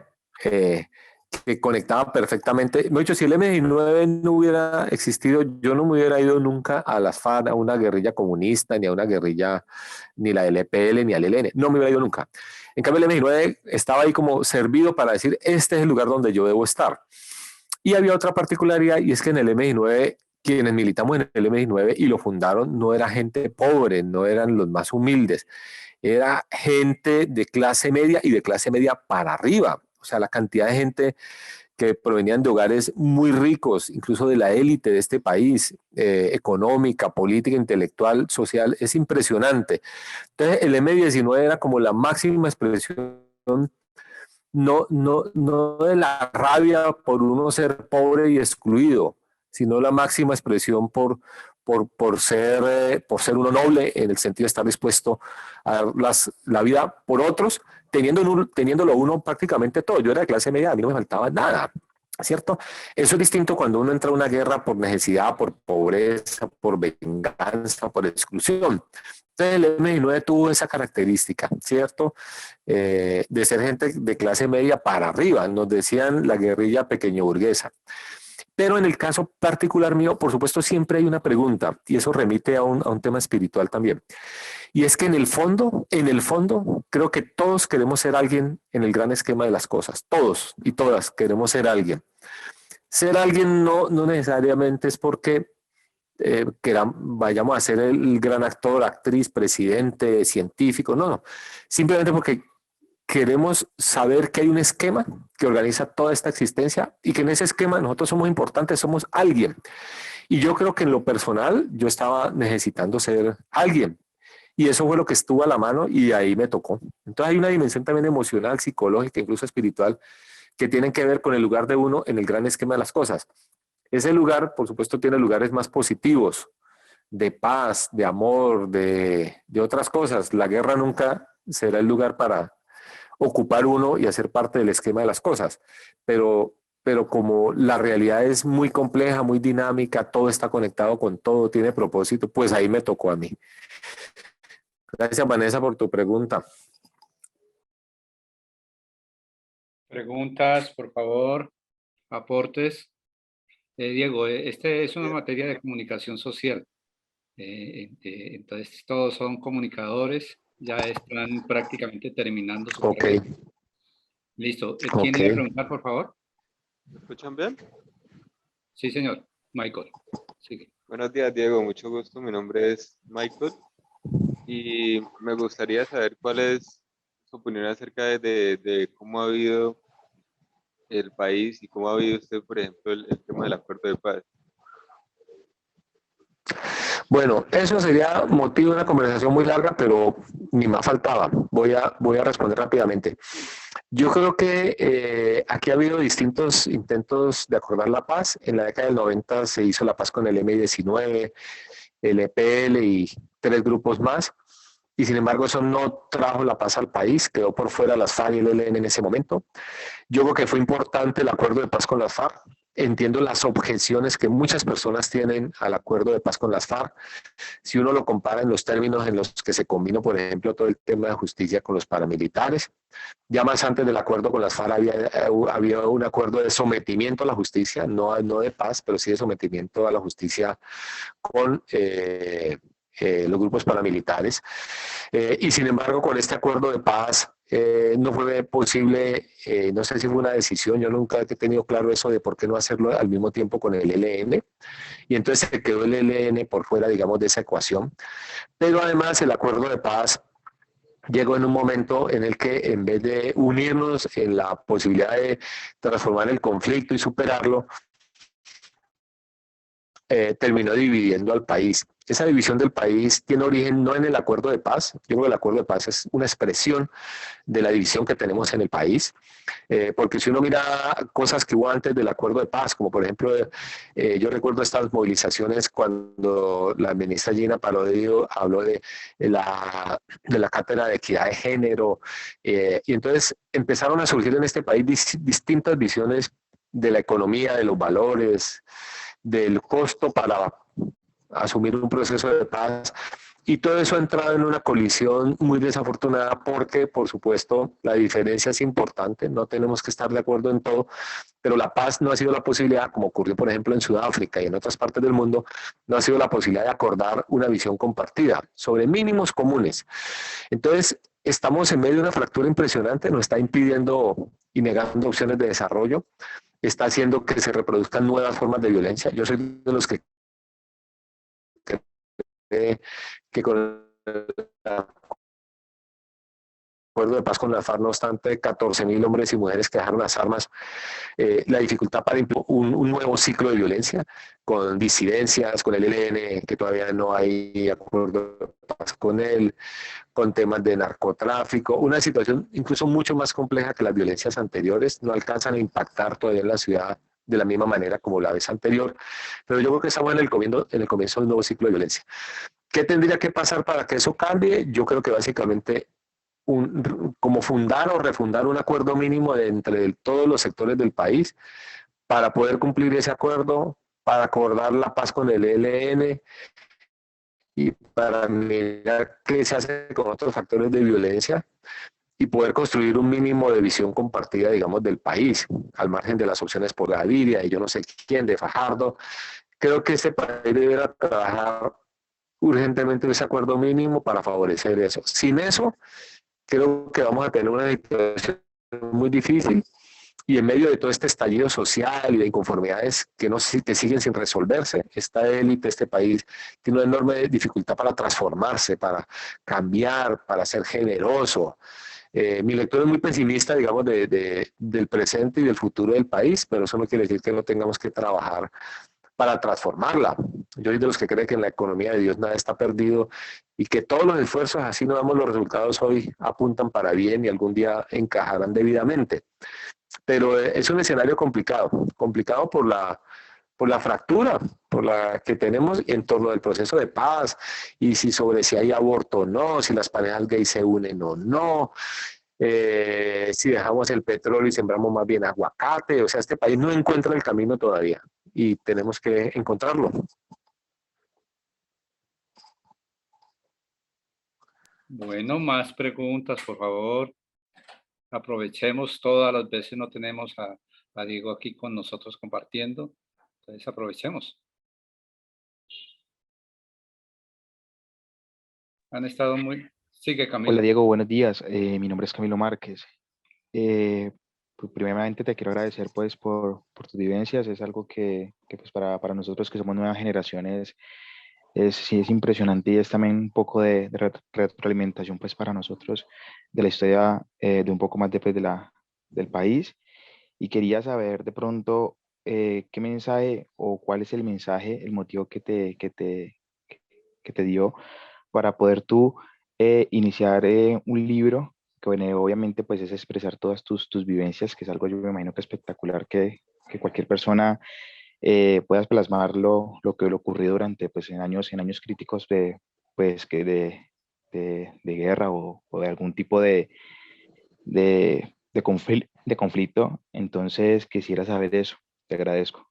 que conectaba perfectamente. De hecho, si el M-19 no hubiera existido, yo no me hubiera ido nunca a las FARC, a una guerrilla comunista, ni a una guerrilla, ni la del EPL, ni al ELN. No me hubiera ido nunca. En cambio, el M-19 estaba ahí como servido para decir, este es el lugar donde yo debo estar. Y había otra particularidad, y es que en el M-19, quienes militamos en el M-19 y lo fundaron, no era gente pobre, no eran los más humildes, era gente de clase media y de clase media para arriba. O sea, la cantidad de gente que provenían de hogares muy ricos, incluso de la élite de este país, económica, política, intelectual, social, es impresionante. Entonces, el M-19 era como la máxima expresión, no de la rabia por uno ser pobre y excluido, sino la máxima expresión por ser uno noble, en el sentido de estar dispuesto a dar la vida por otros, teniéndolo uno prácticamente todo. Yo era de clase media, a mí no me faltaba nada, ¿cierto? Eso es distinto cuando uno entra a una guerra por necesidad, por pobreza, por venganza, por exclusión. Entonces el M-19 tuvo esa característica, ¿cierto? De ser gente de clase media para arriba, nos decían la guerrilla pequeño burguesa. Pero en el caso particular mío, por supuesto, siempre hay una pregunta, y eso remite a un tema espiritual también. Y es que en el fondo, creo que todos queremos ser alguien en el gran esquema de las cosas. Todos y todas queremos ser alguien. Ser alguien no necesariamente es porque vayamos a ser el gran actor, actriz, presidente, científico. No. Simplemente porque queremos saber que hay un esquema que organiza toda esta existencia y que en ese esquema nosotros somos importantes, somos alguien. Y yo creo que en lo personal yo estaba necesitando ser alguien. Y eso fue lo que estuvo a la mano y ahí me tocó. Entonces hay una dimensión también emocional, psicológica, incluso espiritual, que tienen que ver con el lugar de uno en el gran esquema de las cosas. Ese lugar, por supuesto, tiene lugares más positivos, de paz, de amor, de otras cosas. La guerra nunca será el lugar para ocupar uno y hacer parte del esquema de las cosas. Pero como la realidad es muy compleja, muy dinámica, todo está conectado con todo, tiene propósito, pues ahí me tocó a mí. Gracias, Vanessa, por tu pregunta. Preguntas, por favor, aportes. Diego, este es una materia de comunicación social. Entonces, todos son comunicadores, ya están prácticamente terminando su carrera. Listo. ¿Quién debe preguntar, por favor? ¿Me escuchan bien? Sí, señor. Michael. Sigue. Buenos días, Diego. Mucho gusto. Mi nombre es Michael y me gustaría saber cuál es su opinión acerca de cómo ha habido el país y cómo ha habido usted, por ejemplo, el tema del acuerdo de paz. Bueno, eso sería motivo de una conversación muy larga, pero ni más faltaba. Voy a responder rápidamente. Yo creo que aquí ha habido distintos intentos de acordar la paz. En la década del 90 se hizo la paz con el M-19, el EPL y 3 grupos más. Y sin embargo eso no trajo la paz al país, quedó por fuera las FARC y el ELN en ese momento. Yo creo que fue importante el acuerdo de paz con las FARC. Entiendo las objeciones que muchas personas tienen al acuerdo de paz con las FARC. Si uno lo compara en los términos en los que se combinó, por ejemplo, todo el tema de justicia con los paramilitares. Ya más antes del acuerdo con las FARC había un acuerdo de sometimiento a la justicia, no de paz, pero sí de sometimiento a la justicia con los grupos paramilitares. Y sin embargo, con este acuerdo de paz no fue posible, no sé si fue una decisión, yo nunca he tenido claro eso de por qué no hacerlo al mismo tiempo con el ELN, y entonces se quedó el ELN por fuera, digamos, de esa ecuación. Pero además el acuerdo de paz llegó en un momento en el que en vez de unirnos en la posibilidad de transformar el conflicto y superarlo, terminó dividiendo al país. Esa división del país tiene origen no en el acuerdo de paz. Yo creo que el acuerdo de paz es una expresión de la división que tenemos en el país, porque si uno mira cosas que hubo antes del acuerdo de paz, como por ejemplo, yo recuerdo estas movilizaciones cuando la ministra Gina Parodi habló de la cátedra de equidad de género, y entonces empezaron a surgir en este país distintas visiones de la economía, de los valores, del costo para asumir un proceso de paz. Y todo eso ha entrado en una colisión muy desafortunada porque, por supuesto, la diferencia es importante, no tenemos que estar de acuerdo en todo, pero la paz no ha sido la posibilidad, como ocurrió, por ejemplo, en Sudáfrica y en otras partes del mundo, no ha sido la posibilidad de acordar una visión compartida sobre mínimos comunes. Entonces, estamos en medio de una fractura impresionante, nos está impidiendo y negando opciones de desarrollo, está haciendo que se reproduzcan nuevas formas de violencia. Yo soy de los que que con el acuerdo de paz con la FARC, no obstante, 14.000 hombres y mujeres que dejaron las armas, la dificultad para un nuevo ciclo de violencia, con disidencias, con el ELN, que todavía no hay acuerdo de paz con él, con temas de narcotráfico, una situación incluso mucho más compleja que las violencias anteriores, no alcanzan a impactar todavía en la ciudad de la misma manera como la vez anterior, pero yo creo que estamos en el comienzo de un nuevo ciclo de violencia. ¿Qué tendría que pasar para que eso cambie? Yo creo que básicamente como fundar o refundar un acuerdo mínimo entre todos los sectores del país para poder cumplir ese acuerdo, para acordar la paz con el ELN y para mirar qué se hace con otros factores de violencia y poder construir un mínimo de visión compartida, digamos, del país, al margen de las opciones por Gaviria y yo no sé quién, de Fajardo. Creo que este país deberá trabajar urgentemente ese acuerdo mínimo para favorecer eso. Sin eso, creo que vamos a tener una situación muy difícil y en medio de todo este estallido social y de inconformidades que siguen sin resolverse, esta élite, este país, tiene una enorme dificultad para transformarse, para cambiar, para ser generoso. Mi lectura es muy pesimista, digamos, del presente y del futuro del país, pero eso no quiere decir que no tengamos que trabajar para transformarla. Yo soy de los que creen que en la economía de Dios nada está perdido y que todos los esfuerzos, así no damos los resultados hoy, apuntan para bien y algún día encajarán debidamente. Pero es un escenario complicado por la fractura por la que tenemos en torno al proceso de paz y si hay aborto o no, si las parejas gays se unen o no, si dejamos el petróleo y sembramos más bien aguacate. O sea, este país no encuentra el camino todavía y tenemos que encontrarlo. Bueno, más preguntas, por favor. Aprovechemos, todas las veces no tenemos a Diego aquí con nosotros compartiendo, entonces aprovechemos. Han estado muy... Sigue, Camilo. Hola Diego, buenos días. Mi nombre es Camilo Márquez. Pues, primeramente te quiero agradecer pues por tus vivencias. Es algo que pues para nosotros que somos nuevas generaciones sí es impresionante y es también un poco de retroalimentación pues para nosotros de la historia de un poco más después del país. Y quería saber de pronto qué mensaje o cuál es el mensaje, el motivo que te dio para poder tú iniciar un libro que, bueno, obviamente pues es expresar todas tus vivencias, que es algo yo me imagino que espectacular, que cualquier persona pueda plasmar lo que le ocurrió durante pues en años críticos de guerra o de algún tipo de conflicto. Entonces quisiera saber eso. Te agradezco.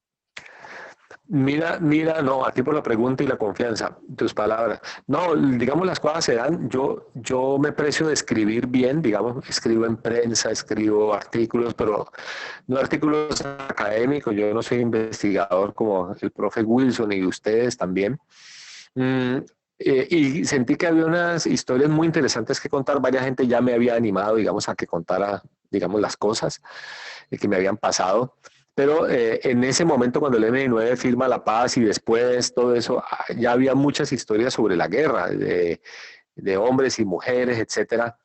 Mira, no, a ti por la pregunta y la confianza, tus palabras. No, digamos, las cosas se dan. Yo me precio de escribir bien, digamos, escribo en prensa, escribo artículos, pero no artículos académicos. Yo no soy investigador como el profe Wilson y ustedes también. Y sentí que había unas historias muy interesantes que contar. Varias gente ya me había animado, digamos, a que contara, digamos, las cosas que me habían pasado. Pero en ese momento, cuando el M-19 firma la paz y después todo eso, ya había muchas historias sobre la guerra, de hombres y mujeres, etcétera.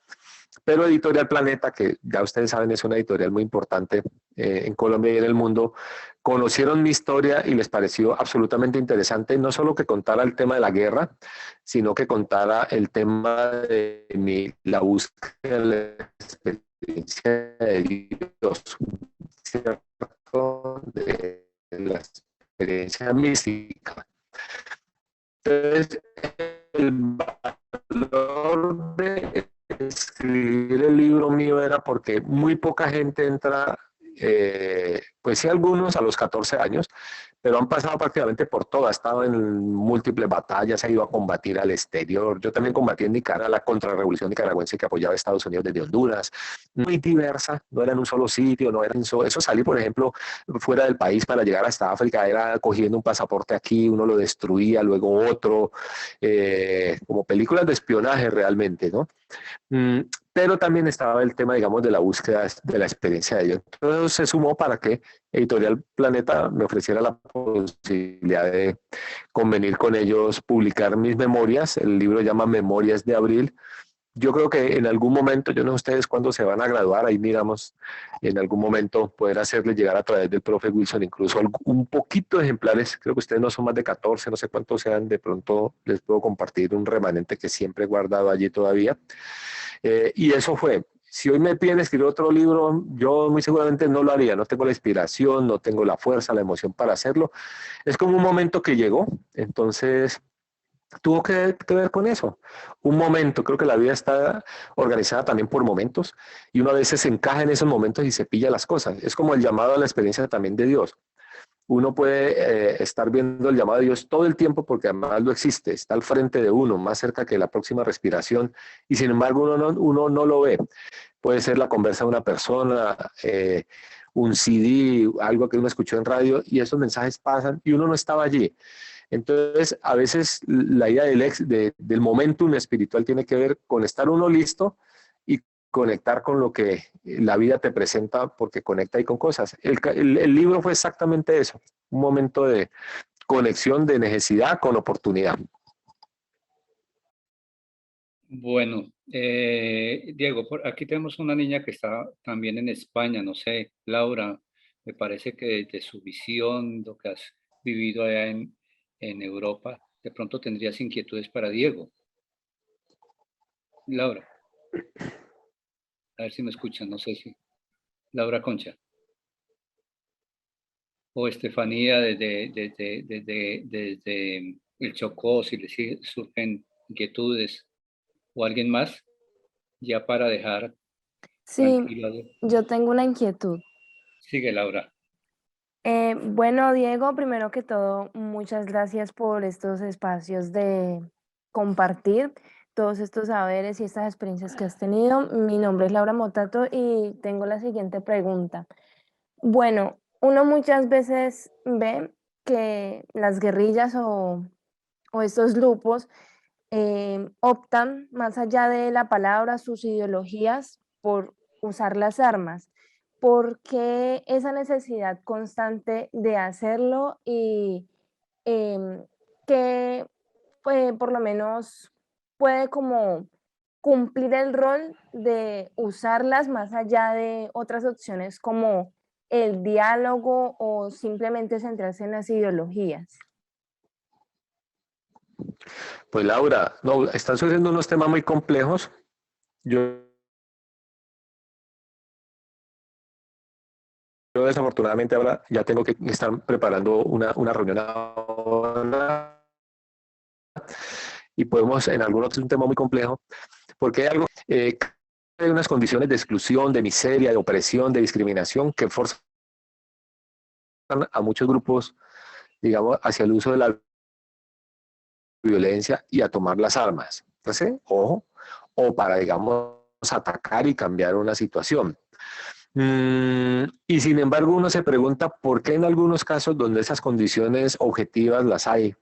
Pero Editorial Planeta, que ya ustedes saben es una editorial muy importante en Colombia y en el mundo, conocieron mi historia y les pareció absolutamente interesante, no solo que contara el tema de la guerra, sino que contara el tema de la búsqueda de la experiencia de Dios, ¿cierto? De la experiencia mística. Entonces, el valor de escribir el libro mío era porque muy poca gente entra, pues sí algunos a los 14 años, pero han pasado prácticamente por todo, ha estado en múltiples batallas, ha ido a combatir al exterior. Yo también combatí en Nicaragua la contrarrevolución nicaragüense que apoyaba a Estados Unidos desde Honduras. Muy diversa, no era en un solo sitio, no era en eso salí, por ejemplo, fuera del país para llegar hasta África, era cogiendo un pasaporte aquí, uno lo destruía, luego otro, como películas de espionaje realmente, ¿no? Pero también estaba el tema, digamos, de la búsqueda de la experiencia de ellos. Entonces se sumó para que Editorial Planeta me ofreciera la posibilidad de convenir con ellos, publicar mis memorias. El libro se llama Memorias de Abril. Yo creo que en algún momento, yo no sé ustedes cuándo se van a graduar, ahí miramos, en algún momento poder hacerles llegar a través del profe Wilson incluso un poquito de ejemplares, creo que ustedes no son más de 14, no sé cuántos sean, de pronto les puedo compartir un remanente que siempre he guardado allí todavía. Y eso fue. Si hoy me piden escribir otro libro, yo muy seguramente no lo haría, no tengo la inspiración, no tengo la fuerza, la emoción para hacerlo. Es como un momento que llegó, entonces tuvo que ver con eso. Un momento, creo que la vida está organizada también por momentos y uno a veces se encaja en esos momentos y se pilla las cosas. Es como el llamado a la experiencia también de Dios. Uno puede estar viendo el llamado de Dios todo el tiempo porque además lo existe, está al frente de uno, más cerca que la próxima respiración, y sin embargo uno no lo ve. Puede ser la conversa de una persona, un CD, algo que uno escuchó en radio, y esos mensajes pasan y uno no estaba allí. Entonces, a veces la idea del momentum espiritual tiene que ver con estar uno listo y conectar con lo que la vida te presenta, porque conecta ahí con cosas. El libro fue exactamente eso, un momento de conexión, de necesidad con oportunidad. Bueno, Diego, aquí tenemos una niña que está también en España, no sé, Laura, me parece que desde su visión, lo que has vivido allá en Europa, de pronto tendrías inquietudes para Diego. Laura, a ver si me escuchan, no sé si. Laura Concha. O Estefanía desde el Chocó, si le surgen inquietudes, o alguien más, ya para dejar Sí, tranquila. yo tengo una inquietud. Sigue, Laura. Bueno, Diego, primero que todo, muchas gracias por estos espacios de compartir todos estos saberes y estas experiencias que has tenido. Mi nombre es Laura Motato y tengo la siguiente pregunta. Bueno, uno muchas veces ve que las guerrillas o estos grupos optan, más allá de la palabra, sus ideologías, por usar las armas. ¿Por qué esa necesidad constante de hacerlo y que por lo menos puede como cumplir el rol de usarlas más allá de otras opciones como el diálogo o simplemente centrarse en las ideologías? Pues Laura, no, están surgiendo unos temas muy complejos. Yo desafortunadamente ahora ya tengo que estar preparando una reunión ahora y podemos en algún otro un tema muy complejo, porque hay algo, hay unas condiciones de exclusión, de miseria, de opresión, de discriminación que forzan a muchos grupos, digamos, hacia el uso de la violencia y a tomar las armas. ¿Sí? Ojo, o para, digamos, atacar y cambiar una situación. Y sin embargo uno se pregunta por qué en algunos casos donde esas condiciones objetivas las hay,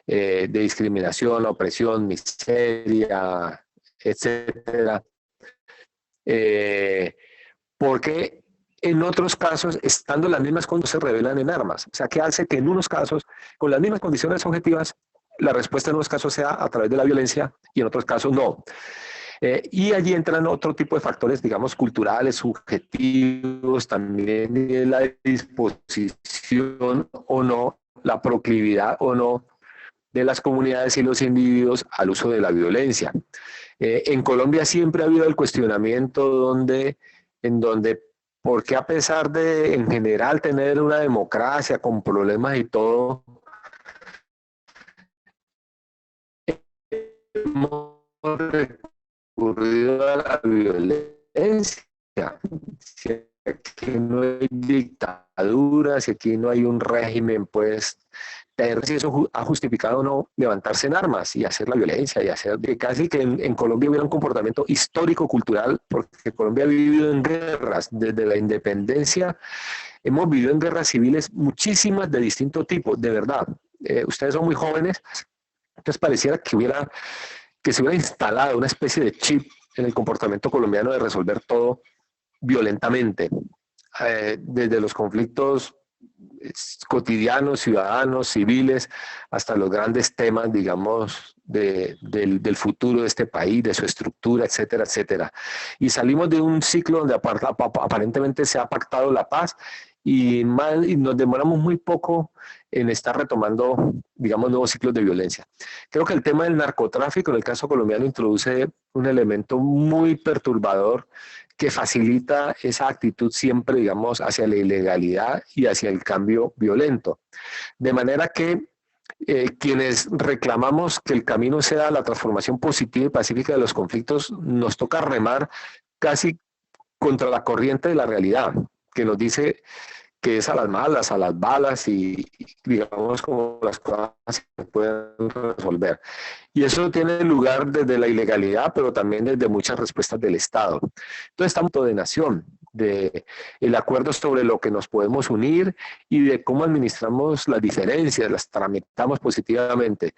de discriminación, opresión, miseria, etcétera, ¿por qué en otros casos, estando las mismas condiciones, se revelan en armas? O sea, ¿qué hace que en unos casos, con las mismas condiciones objetivas, la respuesta en unos casos sea a través de la violencia y en otros casos no? Y allí entran otro tipo de factores, digamos, culturales, subjetivos, también la disposición o no, la proclividad o no de las comunidades y los individuos al uso de la violencia. En Colombia siempre ha habido el cuestionamiento en donde, ¿por qué a pesar de, en general, tener una democracia con problemas y todo, hemos recurrido a la violencia? que no hay dictaduras y aquí no hay un régimen, pues, si eso ha justificado o no levantarse en armas y hacer la violencia y hacer casi que en Colombia hubiera un comportamiento histórico-cultural, porque Colombia ha vivido en guerras desde la independencia. Hemos vivido en guerras civiles muchísimas de distinto tipo, de verdad. Ustedes son muy jóvenes, entonces pareciera que se hubiera instalado una especie de chip en el comportamiento colombiano de resolver todo violentamente, desde los conflictos cotidianos, ciudadanos, civiles, hasta los grandes temas, digamos, del futuro de este país, de su estructura, etcétera, etcétera. Y salimos de un ciclo donde aparentemente se ha pactado la paz y nos demoramos muy poco en estar retomando, digamos, nuevos ciclos de violencia. Creo que el tema del narcotráfico en el caso colombiano introduce un elemento muy perturbador que facilita esa actitud siempre, digamos, hacia la ilegalidad y hacia el cambio violento. De manera que quienes reclamamos que el camino sea la transformación positiva y pacífica de los conflictos, nos toca remar casi contra la corriente de la realidad, que nos dice que es a las malas, a las balas y digamos como las cosas se pueden resolver. Y eso tiene lugar desde la ilegalidad, pero también desde muchas respuestas del Estado. Entonces estamos de nación, de el acuerdo sobre lo que nos podemos unir y de cómo administramos las diferencias, las tramitamos positivamente.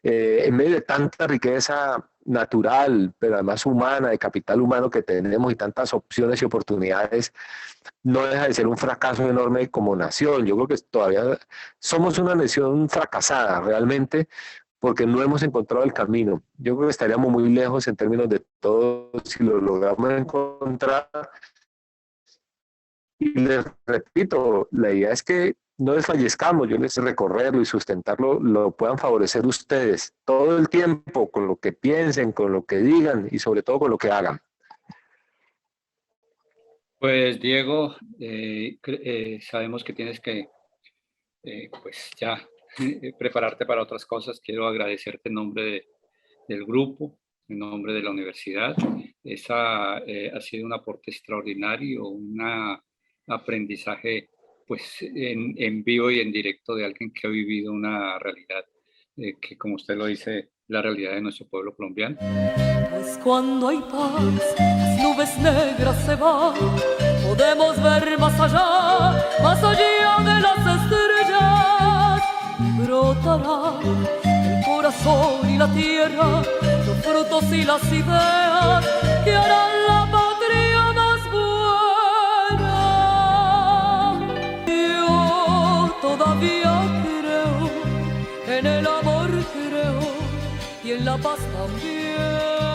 En medio de tanta riqueza natural, pero además humana, de capital humano que tenemos y tantas opciones y oportunidades, no deja de ser un fracaso enorme como nación. Yo creo que todavía somos una nación fracasada realmente porque no hemos encontrado el camino. Yo creo que estaríamos muy lejos en términos de todo si lo logramos encontrar. Y les repito, la idea es que no desfallezcamos, yo les recorrerlo y sustentarlo, lo puedan favorecer ustedes todo el tiempo con lo que piensen, con lo que digan y sobre todo con lo que hagan. Pues Diego, sabemos que tienes que pues ya prepararte para otras cosas. Quiero agradecerte en nombre del grupo, en nombre de la universidad. Esa ha sido un aporte extraordinario, un aprendizaje pues en vivo y en directo de alguien que ha vivido una realidad que, como usted lo dice, la realidad de nuestro pueblo colombiano. Pues cuando hay paz, las nubes negras se van, podemos ver más allá de las estrellas, y brotará el corazón y la tierra, los frutos y las ideas que harán la patria más buena. Yo todavía creo, en el amor creo y en la paz también.